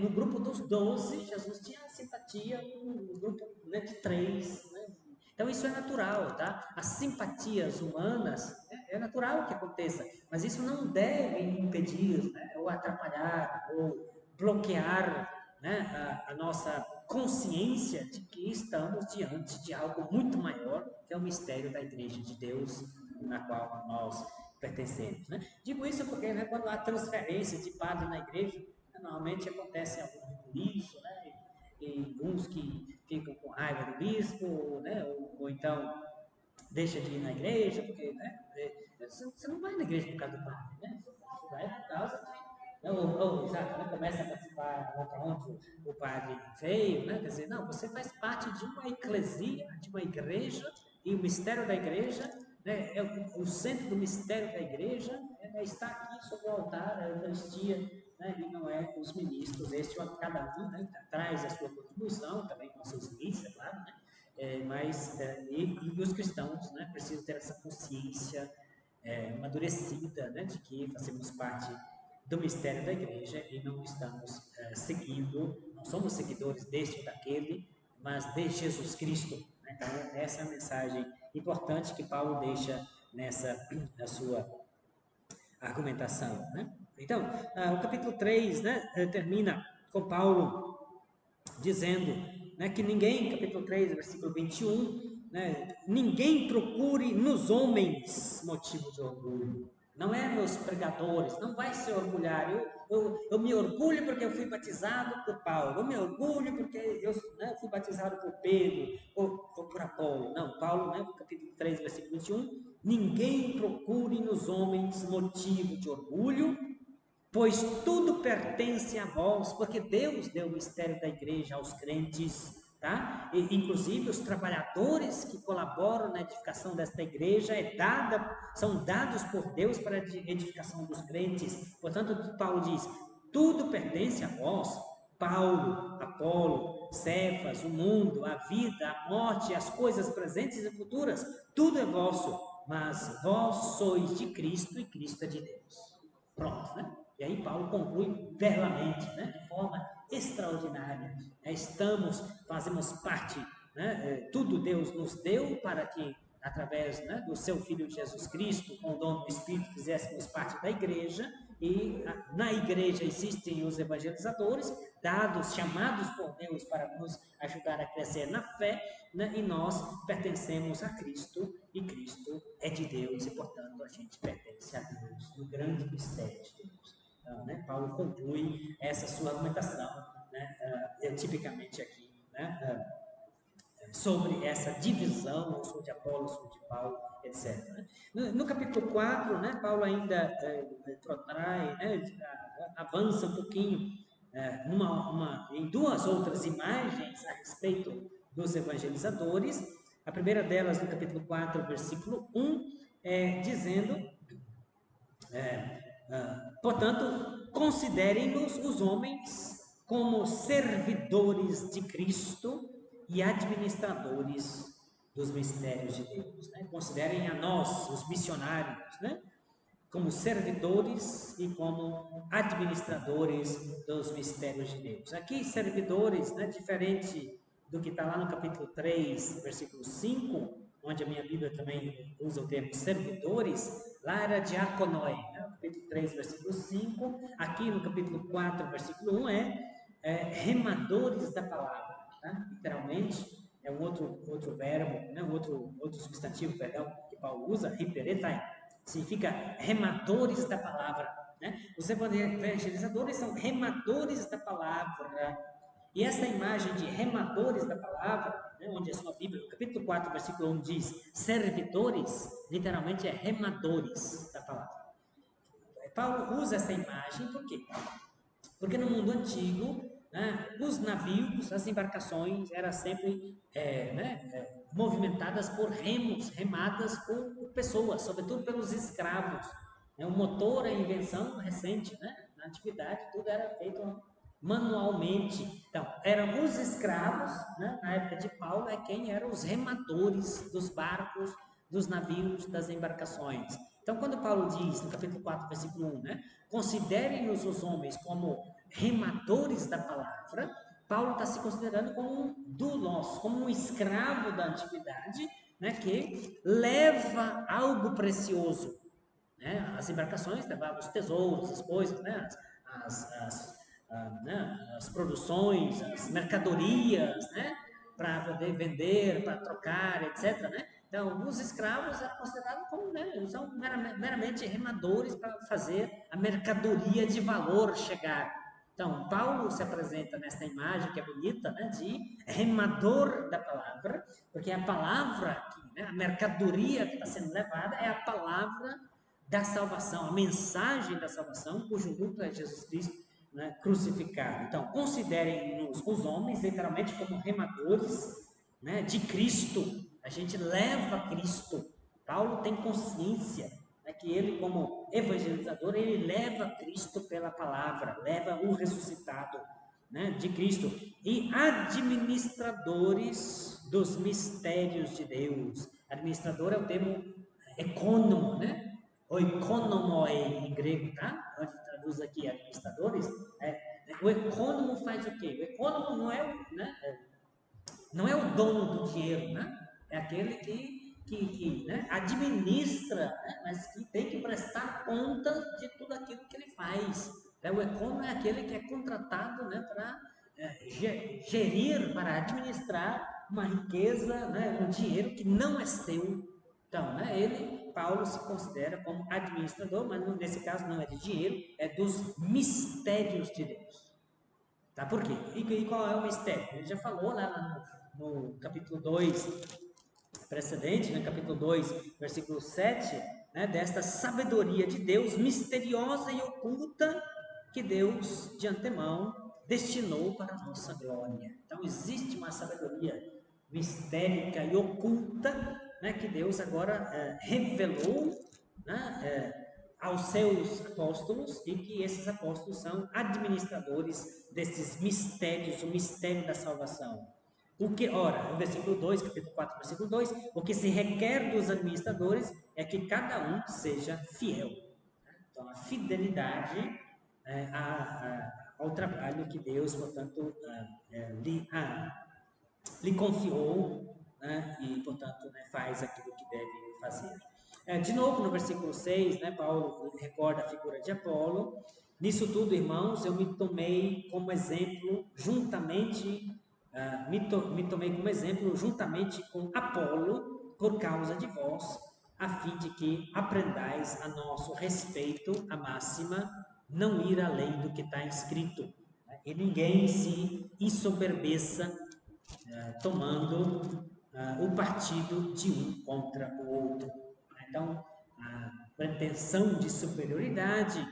no grupo dos 12, Jesus tinha simpatia com o grupo, né, de três. Né? Então, isso é natural, tá? As simpatias humanas, né, é natural que aconteça, mas isso não deve impedir, né, ou atrapalhar, ou bloquear, né, a nossa consciência de que estamos diante de algo muito maior, que é o mistério da Igreja de Deus, na qual nós pertencemos. Né? Digo isso porque, né, quando há transferência de padre na igreja, normalmente acontece algum isso, né? E uns que ficam com raiva do bispo, né? Ou então deixa de ir na igreja, porque, né, você não vai na igreja por causa do padre, né? Você vai por causa de exato, né? Começa a participar para onde o padre veio, né? Quer dizer, não, você faz parte de uma eclesia, de uma igreja, e o mistério da igreja, né, o centro do mistério da igreja está aqui sobre o altar, a Eucaristia, né, e não é os ministros, cada um, né, traz a sua contribuição, também com seus limites, é claro, né? E os cristãos, né, precisam ter essa consciência amadurecida, né, de que fazemos parte do mistério da igreja e não estamos seguindo, não somos seguidores deste ou daquele, mas de Jesus Cristo. Né? Então, essa é a mensagem importante que Paulo deixa na sua argumentação. Né? Então, o capítulo 3, né, termina com Paulo dizendo, né, que ninguém, capítulo 3, versículo 21, né, ninguém procure nos homens motivo de orgulho. Não é nos pregadores, não vai se orgulhar. Eu me orgulho porque eu fui batizado por Paulo, eu me orgulho porque eu, né, fui batizado por Pedro ou por Apolo. Não, Paulo, né, capítulo 3, versículo 21, ninguém procure nos homens motivo de orgulho, pois tudo pertence a vós, porque Deus deu o mistério da igreja aos crentes, tá? E, inclusive os trabalhadores que colaboram na edificação desta igreja são dados por Deus para a edificação dos crentes. Portanto, Paulo diz: tudo pertence a vós. Paulo, Apolo, Cefas, o mundo, a vida, a morte, as coisas presentes e futuras, tudo é vosso, mas vós sois de Cristo e Cristo é de Deus. Pronto, né? E aí Paulo conclui belamente, né, de forma extraordinária. Fazemos parte, né, tudo Deus nos deu para que, através, né, do seu Filho Jesus Cristo, com o dom do Espírito, fizéssemos parte da igreja, e na igreja existem os evangelizadores, chamados por Deus para nos ajudar a crescer na fé, né, e nós pertencemos a Cristo, e Cristo é de Deus, e portanto a gente pertence a Deus, no grande mistério de Deus. Então, né, Paulo conclui essa sua argumentação, né, tipicamente aqui, né, sobre essa divisão, sou de Apolo, sou de Paulo, etc. No capítulo 4, né, Paulo ainda protrai, né, avança um pouquinho em duas outras imagens a respeito dos evangelizadores. A primeira delas, no capítulo 4, versículo 1, dizendo, portanto, considerem-nos os homens como servidores de Cristo e administradores dos mistérios de Deus. Né? Considerem a nós, os missionários, né? Como servidores e como administradores dos mistérios de Deus. Aqui, servidores, né, diferente do que está lá no capítulo 3, versículo 5, onde a minha Bíblia também usa o termo servidores, lá era diaconoi, né, no capítulo 3, versículo 5, aqui no capítulo 4, versículo 1, remadores da palavra, tá? Literalmente, é um outro verbo, né, outro substantivo, perdão, que Paulo usa, hiperetai, significa remadores da palavra. Né? Os evangelizadores são remadores da palavra. E essa imagem de remadores da palavra, né, onde a sua Bíblia, no capítulo 4, versículo 1, diz servidores, literalmente é remadores da palavra. Paulo usa essa imagem por quê? Porque no mundo antigo, né, os navios, as embarcações eram sempre movimentadas por remos, remadas por pessoas, sobretudo pelos escravos. O motor é invenção recente, né? Na antiguidade tudo era feito manualmente. Então, eram os escravos, né? Na época de Paulo, quem eram os remadores dos barcos, dos navios, das embarcações. Então, quando Paulo diz, no capítulo 4, versículo 1, né? Considerem-nos os homens como remadores da palavra, Paulo está se considerando como um doulos, como um escravo da antiguidade, né, que leva algo precioso. Né? As embarcações levavam os tesouros, as coisas, né? As produções, as mercadorias, né? Para poder vender, para trocar, etc. Né? Então, os escravos eram considerados como, né? São meramente remadores para fazer a mercadoria de valor chegar. Então, Paulo se apresenta nessa imagem que é bonita, né, de remador da palavra, porque a palavra, a mercadoria que está sendo levada é a palavra da salvação, a mensagem da salvação, cujo lucro é Jesus Cristo, né, crucificado. Então, considerem-nos os homens, literalmente, como remadores, né, de Cristo. A gente leva Cristo. Paulo tem consciência, né, que ele, como evangelizador, ele leva Cristo pela palavra, leva o ressuscitado, né, de Cristo. E administradores dos mistérios de Deus. Administrador é o termo econômico, né? O economoi em grego, tá? Onde traduz aqui administradores. O econômico faz o quê? O econômico não é o dono do dinheiro, né? É aquele que né, administra, né, mas que tem que prestar conta de tudo aquilo que ele faz. O econômico é aquele que é contratado, né, para gerir, para administrar uma riqueza, né, um dinheiro que não é seu. Então, né, Paulo se considera como administrador, mas nesse caso não é de dinheiro, é dos mistérios de Deus. Tá? Por quê? E qual é o mistério? Ele já falou lá no capítulo 2 precedente, no capítulo 2, versículo 7, né, desta sabedoria de Deus misteriosa e oculta que Deus de antemão destinou para a nossa glória. Então existe uma sabedoria mistérica e oculta, né, que Deus agora revelou, né, aos seus apóstolos, e que esses apóstolos são administradores desses mistérios, o mistério da salvação. Ora, no versículo 2, capítulo 4, versículo 2, o que se requer dos administradores é que cada um seja fiel. Então, a fidelidade ao trabalho que Deus, portanto, lhe confiou, né, e, portanto, né, faz aquilo que deve fazer. De novo, no versículo 6, né, Paulo recorda a figura de Apolo. Nisso tudo, irmãos, eu me tomei como exemplo juntamente com Apolo, por causa de vós, a fim de que aprendais a nosso respeito a máxima, não ir além do que está escrito, né? E ninguém se ensoberbeça tomando o partido de um contra o outro. Então, a pretensão de superioridade,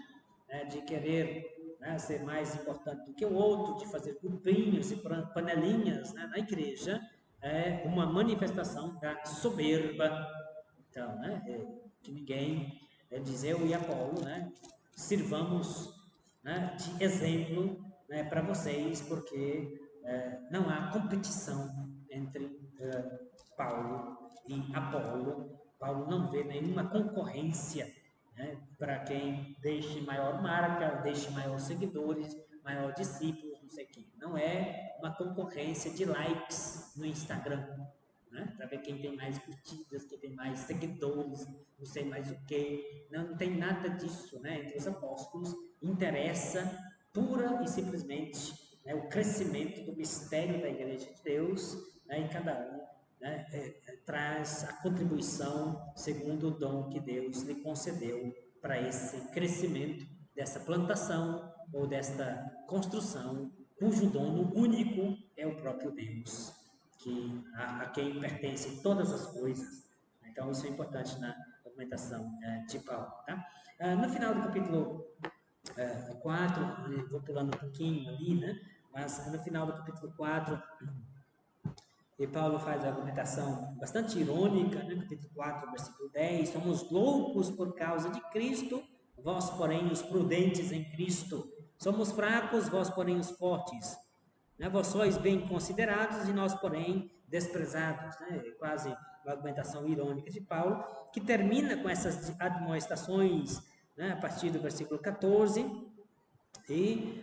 de querer né, ser mais importante do que o outro, de fazer grupinhos e panelinhas, né, na igreja, é uma manifestação da soberba. Então, né, que ninguém, diz eu e Apolo, né, sirvamos, né, de exemplo, né, para vocês, porque não há competição entre Paulo e Apolo. Paulo não vê nenhuma concorrência, né, para quem deixe maior marca, deixe maior seguidores, maior discípulos, não sei o quê. Não é uma concorrência de likes no Instagram, né, para ver quem tem mais curtidas, quem tem mais seguidores, não sei mais o que. Não tem nada disso, né, entre os apóstolos. Interessa pura e simplesmente, né, o crescimento do mistério da Igreja de Deus, né, e cada um, né, traz a contribuição segundo o dom que Deus lhe concedeu para esse crescimento dessa plantação ou desta construção, cujo dono único é o próprio Deus, a quem pertencem todas as coisas. Então, isso é importante na documentação de Paulo. Tá? No final do capítulo 4, vou pulando um pouquinho ali, né? Mas no final do capítulo 4, e Paulo faz a argumentação bastante irônica, né? Capítulo 4, versículo 10: somos loucos por causa de Cristo, vós, porém, os prudentes em Cristo. Somos fracos, vós, porém, os fortes. Né? Vós sois bem considerados e nós, porém, desprezados. Né? Quase uma argumentação irônica de Paulo, que termina com essas admoestações, né? A partir do versículo 14. E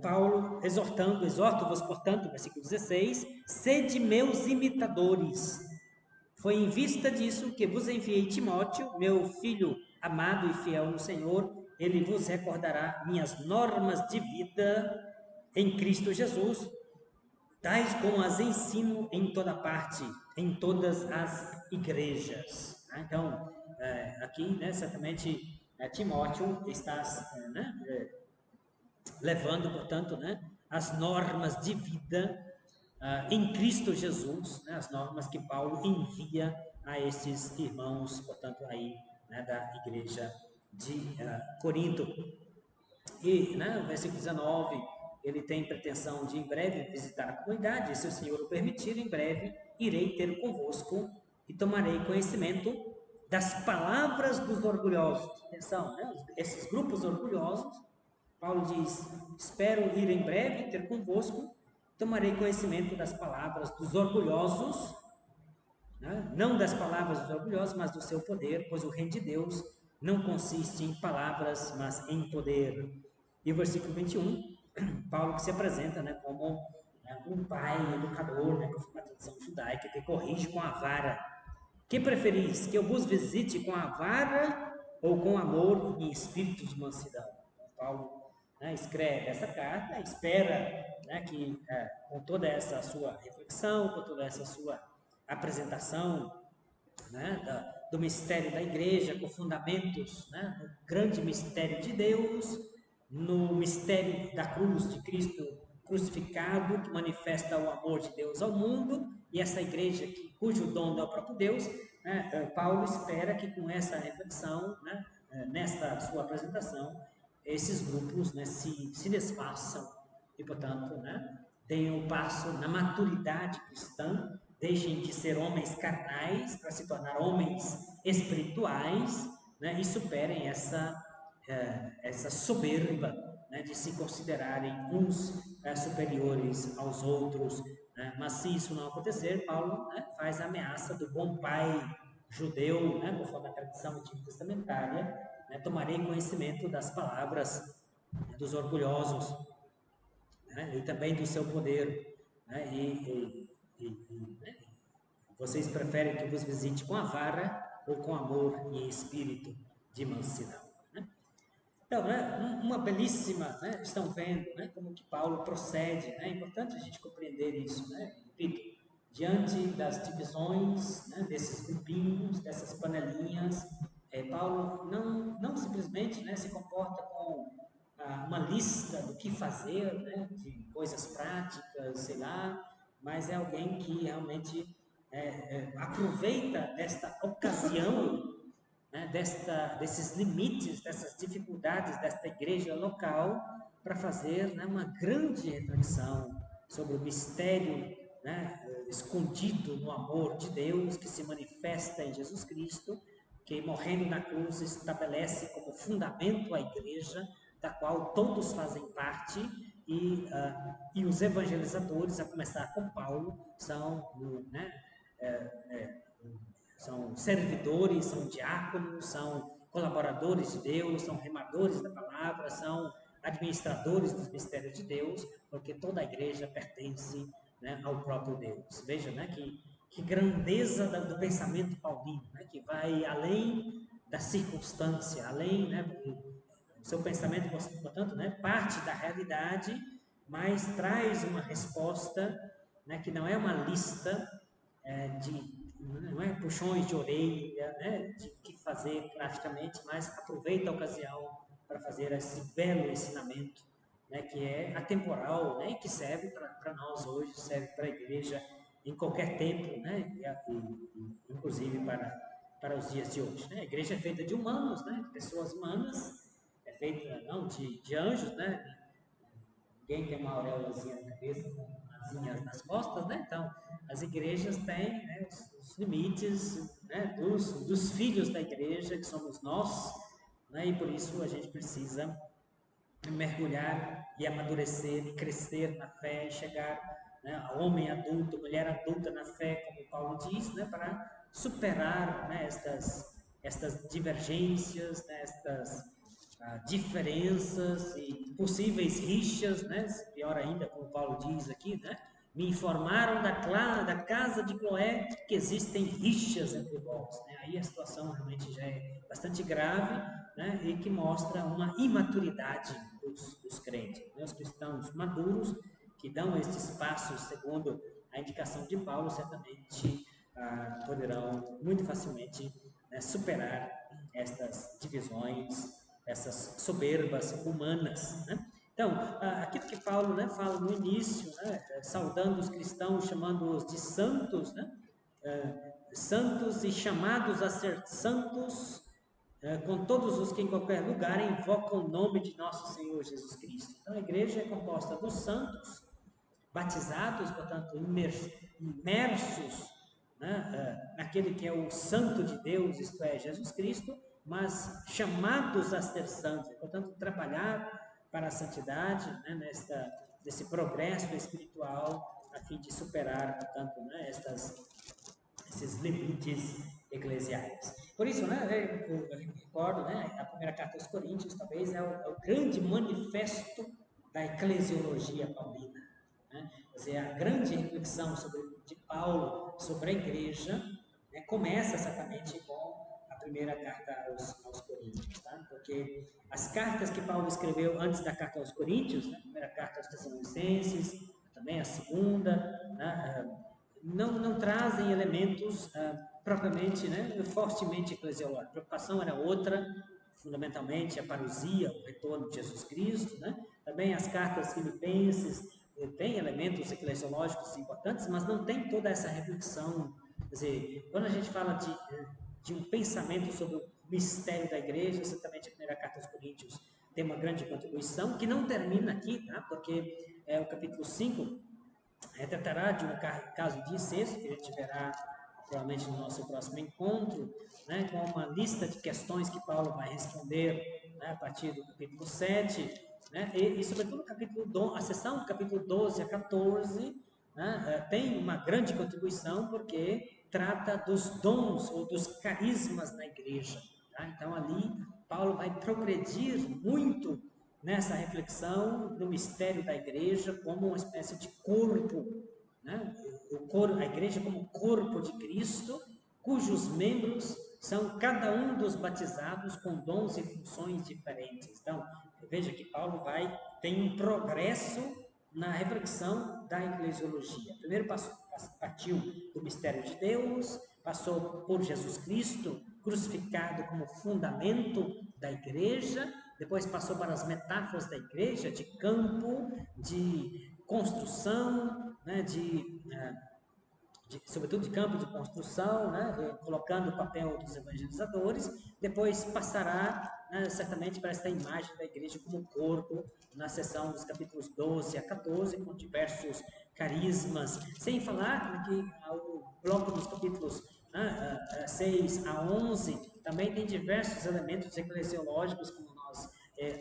Paulo exorto-vos, portanto, versículo 16, sede meus imitadores. Foi em vista disso que vos enviei Timóteo, meu filho amado e fiel no Senhor. Ele vos recordará minhas normas de vida em Cristo Jesus, tais como as ensino em toda parte, em todas as igrejas. Então, aqui, né, certamente, Timóteo está, né, levando, portanto, né, as normas de vida em Cristo Jesus, né, as normas que Paulo envia a esses irmãos, portanto, aí, né, da igreja de Corinto. E, né, no versículo 19, ele tem pretensão de em breve visitar a comunidade, e se o Senhor o permitir, em breve irei ter convosco e tomarei conhecimento das palavras dos orgulhosos. Atenção, né, esses grupos orgulhosos. Paulo diz: espero ir em breve ter convosco, tomarei conhecimento das palavras dos orgulhosos, né? Não das palavras dos orgulhosos, mas do seu poder, pois o reino de Deus não consiste em palavras, mas em poder. E o versículo 21, Paulo que se apresenta, né, como, né, um pai educador, né, conforme a tradição judaica, que corrige com a vara. Que preferis? Que eu vos visite com a vara ou com amor e espírito de mansidão? Paulo, né, escreve essa carta, espera, né, que com toda essa sua reflexão, com toda essa sua apresentação, né, do mistério da igreja, com fundamentos, né, no grande mistério de Deus, no mistério da cruz de Cristo crucificado, que manifesta o amor de Deus ao mundo, e essa igreja cujo dono é o próprio Deus, né, Paulo espera que com essa reflexão, né, nesta sua apresentação, esses grupos, né, se desfaçam e, portanto, né, deem o passo na maturidade cristã, deixem de ser homens carnais para se tornar homens espirituais, né, e superem essa soberba, né, de se considerarem uns superiores aos outros. Né? Mas se isso não acontecer, Paulo, né, faz a ameaça do bom pai judeu, né, conforme a tradição antigo-testamentária, né, tomarei conhecimento das palavras, né, dos orgulhosos, né, e também do seu poder. Né, né, vocês preferem que vos visite com a vara ou com amor e espírito de mansidão? Né? Então, né, uma belíssima, né, estão vendo, né, como que Paulo procede, né, é importante a gente compreender isso, né, repito, diante das divisões, né, desses grupinhos, dessas panelinhas, Paulo não simplesmente, né, se comporta com uma lista do que fazer, né, de coisas práticas, sei lá, mas é alguém que realmente aproveita esta ocasião, né, desses limites, dessas dificuldades desta igreja local, para fazer, né, uma grande reflexão sobre o mistério, né, escondido no amor de Deus que se manifesta em Jesus Cristo, que morrendo na cruz estabelece como fundamento a igreja, da qual todos fazem parte, e os evangelizadores, a começar com Paulo, né, são servidores, são diáconos, são colaboradores de Deus, são remadores da palavra, são administradores dos mistérios de Deus, porque toda a igreja pertence, né, ao próprio Deus. Veja, né, que grandeza do pensamento paulino, né, que vai além da circunstância, além, né, o seu pensamento, portanto, né, parte da realidade, mas traz uma resposta, né, que não é uma lista não é puxões de orelha, né, de que fazer praticamente, mas aproveita a ocasião para fazer esse belo ensinamento, né, que é atemporal, né, e que serve para nós hoje, serve para a igreja em qualquer tempo, né, inclusive para os dias de hoje. Né? A igreja é feita de humanos, né, de pessoas humanas, é feita não de anjos, né? Ninguém tem uma auréolazinha na cabeça, com asinhas nas costas, né? Então, as igrejas têm, né, os limites, né, dos filhos da igreja, que somos nós, né? E por isso a gente precisa mergulhar e amadurecer e crescer na fé e chegar, né, a homem adulto, mulher adulta na fé, como Paulo diz, né, para superar, né, estas divergências, né, estas diferenças e possíveis rixas, né? Pior ainda, como Paulo diz aqui, né? Me informaram da casa de Cloé que existem rixas entre vós. Né? Aí a situação realmente já é bastante grave, né? E que mostra uma imaturidade dos crentes. Né? Os cristãos maduros que dão estes passos segundo a indicação de Paulo certamente poderão muito facilmente, né, superar estas divisões, essas soberbas humanas, né? Então, aquilo que Paulo, né, fala no início, né, saudando os cristãos, chamando-os de santos, né, santos e chamados a ser santos, com todos os que em qualquer lugar invocam o nome de nosso Senhor Jesus Cristo. Então, a igreja é composta dos santos, batizados, portanto, imersos, né, naquele que é o Santo de Deus, isto é, Jesus Cristo, mas chamados a ser santos, portanto, trabalhar para a santidade, né, nesse progresso espiritual, a fim de superar, portanto, né, esses limites eclesiais. Por isso, né, eu recordo, né, a primeira carta aos Coríntios, talvez, é o grande manifesto da eclesiologia paulina. Né? Quer dizer, a grande reflexão de Paulo sobre a igreja, né, começa exatamente com a primeira carta aos Coríntios, tá? Porque as cartas que Paulo escreveu antes da carta aos Coríntios, né, a primeira carta aos Tessalonicenses, também a segunda, né, não trazem elementos propriamente, né, fortemente eclesiológicos. A preocupação era outra, fundamentalmente a parousia, o retorno de Jesus Cristo, né? Também as cartas filipenses têm elementos eclesiológicos importantes, mas não tem toda essa reflexão. Quer dizer, quando a gente fala de um pensamento sobre o mistério da igreja, certamente a primeira carta aos Coríntios tem uma grande contribuição, que não termina aqui, tá? Porque o capítulo 5 tratará de um caso de incesto, que a gente verá provavelmente no nosso próximo encontro, né, com uma lista de questões que Paulo vai responder, né, a partir do capítulo 7, né, e sobretudo a sessão do capítulo 12 a 14, né, tem uma grande contribuição porque trata dos dons ou dos carismas na igreja. Tá? Então ali Paulo vai progredir muito nessa reflexão do mistério da igreja como uma espécie de corpo, né? A igreja como corpo de Cristo, cujos membros são cada um dos batizados com dons e funções diferentes. Então, veja que Paulo tem um progresso na reflexão da eclesiologia. Primeiro partiu do mistério de Deus, passou por Jesus Cristo, crucificado como fundamento da igreja, depois passou para as metáforas da igreja, de campo, de construção, né, de sobretudo de campo de construção, né, colocando o papel dos evangelizadores, depois passará, né, certamente para esta imagem da igreja como corpo, na seção dos capítulos 12 a 14, com diversos carismas, sem falar que o bloco dos capítulos 6 a 11 também tem diversos elementos eclesiológicos, como nós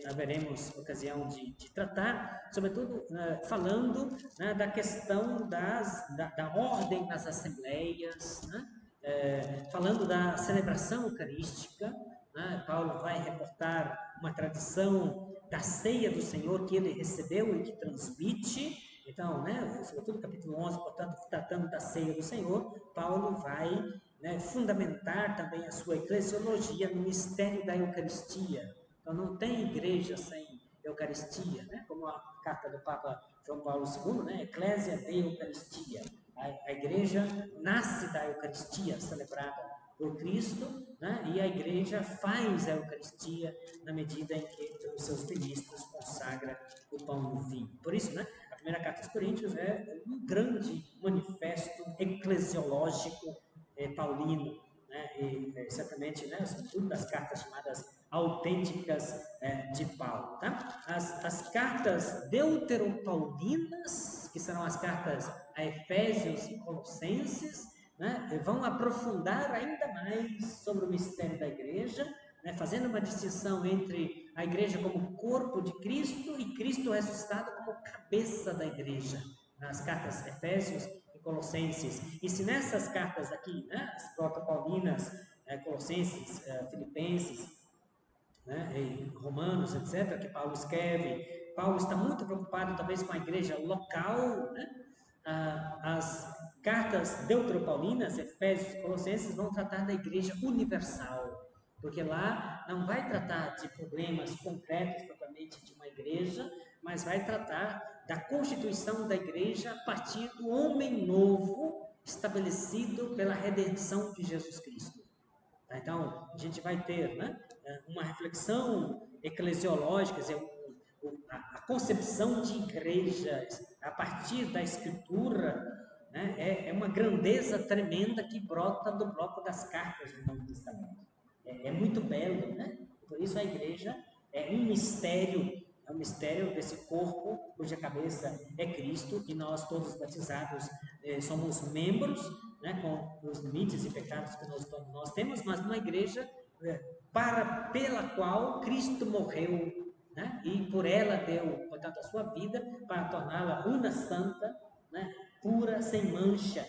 haveremos ocasião de tratar, sobretudo falando, né, da questão da ordem nas assembleias, né, falando da celebração eucarística, né, Paulo vai reportar uma tradição da ceia do Senhor que ele recebeu e que transmite. Então, né, sobretudo no capítulo 11, portanto, tratando da ceia do Senhor, Paulo vai, né, fundamentar também a sua eclesiologia no mistério da Eucaristia. Então, não tem igreja sem Eucaristia, né? Como a carta do Papa João Paulo II, né? Eclésia de Eucaristia. A igreja nasce da Eucaristia celebrada por Cristo, né? E a igreja faz a Eucaristia na medida em que os seus ministros consagra o pão e o vinho. Por isso, né? A primeira carta aos Coríntios é um grande manifesto eclesiológico paulino, né? E certamente, né, sobretudo das cartas chamadas autênticas de Paulo. Tá? As cartas deuteropaulinas, que serão as cartas a Efésios e Colossenses, né, vão aprofundar ainda mais sobre o mistério da igreja, né, fazendo uma distinção entre a igreja como corpo de Cristo e Cristo ressuscitado como cabeça da igreja. Nas cartas Efésios e Colossenses. E se nessas cartas aqui, né, as protopaulinas, Colossenses, Filipenses, né, em Romanos, etc., que Paulo escreve, Paulo está muito preocupado talvez com a igreja local, né? As cartas deuteropaulinas, Efésios e Colossenses, vão tratar da igreja universal, porque lá não vai tratar de problemas concretos propriamente de uma igreja, mas vai tratar da constituição da igreja a partir do homem novo estabelecido pela redenção de Jesus Cristo. Então, a gente vai ter, né, uma reflexão eclesiológica, quer dizer, a concepção de igrejas a partir da Escritura, né, é uma grandeza tremenda que brota do bloco das cartas do Novo Testamento. É muito belo, né? Por isso a igreja é um mistério desse corpo cuja cabeça é Cristo e nós todos batizados somos membros, né, com os limites e pecados que nós temos, mas numa igreja pela qual Cristo morreu, né, e por ela deu, portanto, a sua vida para torná-la una santa, né, pura, sem mancha.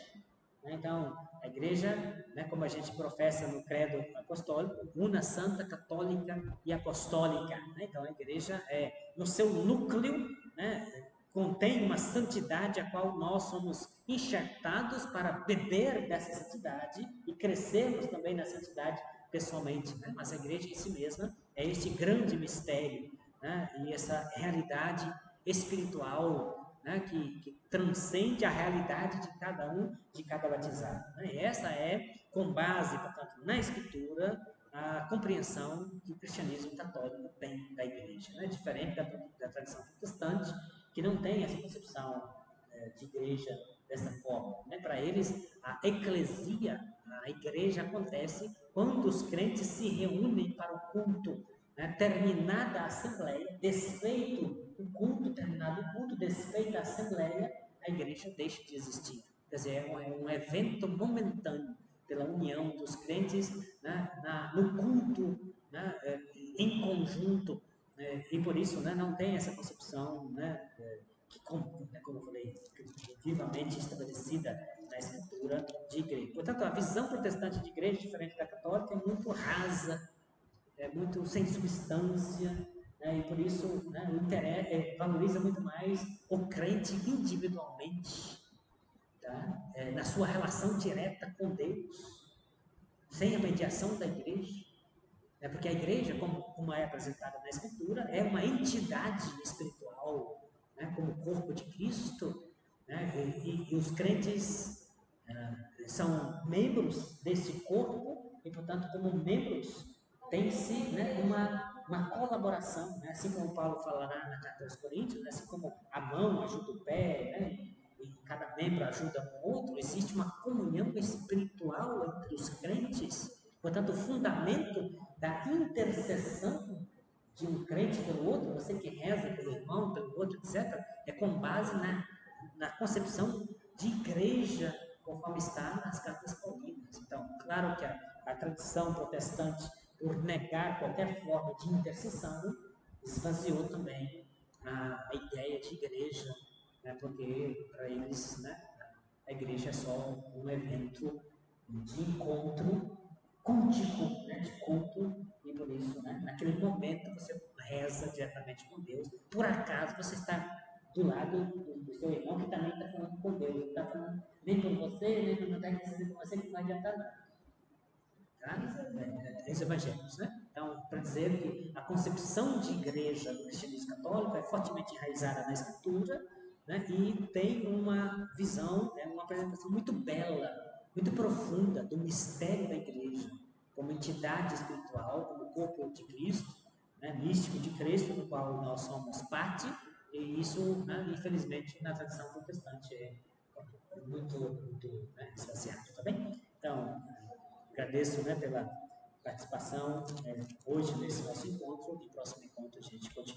Então, a igreja, né, como a gente professa no credo apostólico, una, santa, católica e apostólica. Né? Então, a igreja no seu núcleo, né, contém uma santidade a qual nós somos enxertados para beber dessa santidade e crescermos também na santidade pessoalmente. Né? Mas a igreja em si mesma é este grande mistério, né? E essa realidade espiritual, né, que transcende a realidade de cada um, de cada batizado. Né? E essa é, com base, portanto, na Escritura, a compreensão que o cristianismo católico tem da igreja. Né? Diferente da tradição protestante, que não tem essa concepção de igreja dessa forma. Né? Para eles, a eclesia, a igreja acontece quando os crentes se reúnem para o culto. Né? Terminada a assembleia, desfeito o culto, terminado o culto, desfeita a assembleia, a igreja deixa de existir. Quer dizer, é um evento momentâneo pela união dos crentes, né, no culto, né, em conjunto, e por isso, né, não tem essa concepção, né, como eu falei, vivamente estabelecida na Escritura de igreja. Portanto, a visão protestante de igreja, diferente da católica, é muito rasa, é muito sem substância, né, e por isso, né, valoriza muito mais o crente individualmente, tá? Na sua relação direta com Deus, sem a mediação da igreja. Porque a igreja, como é apresentada na Escritura, é uma entidade espiritual, né, como corpo de Cristo, né, e os crentes são membros desse corpo e, portanto, como membros, tem-se, né, uma colaboração, né, assim como Paulo falará na carta aos Coríntios, né, assim como a mão ajuda o pé, né, e cada membro ajuda o outro, existe uma comunhão comunhão espiritual entre os crentes. Portanto, o fundamento da intercessão de um crente pelo outro, você que reza pelo irmão, pelo outro, etc., é com base na concepção de igreja, conforme está nas cartas paulinas. Então, claro que a tradição protestante, por negar qualquer forma de intercessão, esvaziou também a ideia de igreja, né, porque para eles, né, a igreja é só um evento de encontro cultico, né, de culto, e por isso, né, naquele momento você reza diretamente com Deus. Por acaso você está do lado do seu irmão que também está falando com Deus, não está falando nem por você, nem por não está com você, que não adianta nada. Tá? Os evangélicos, né? Então, para dizer que a concepção de igreja do cristianismo católico é fortemente enraizada na escritura, né? E tem uma visão, né? Uma apresentação muito bela, muito profunda do mistério da igreja, como entidade espiritual, como corpo de Cristo, né? Místico de Cristo, do qual nós somos parte, e isso, né? Infelizmente, na tradição protestante é muito né? Esvaziado, tá bem? Então, agradeço, né, pela participação hoje nesse nosso encontro e próximo encontro a gente continua.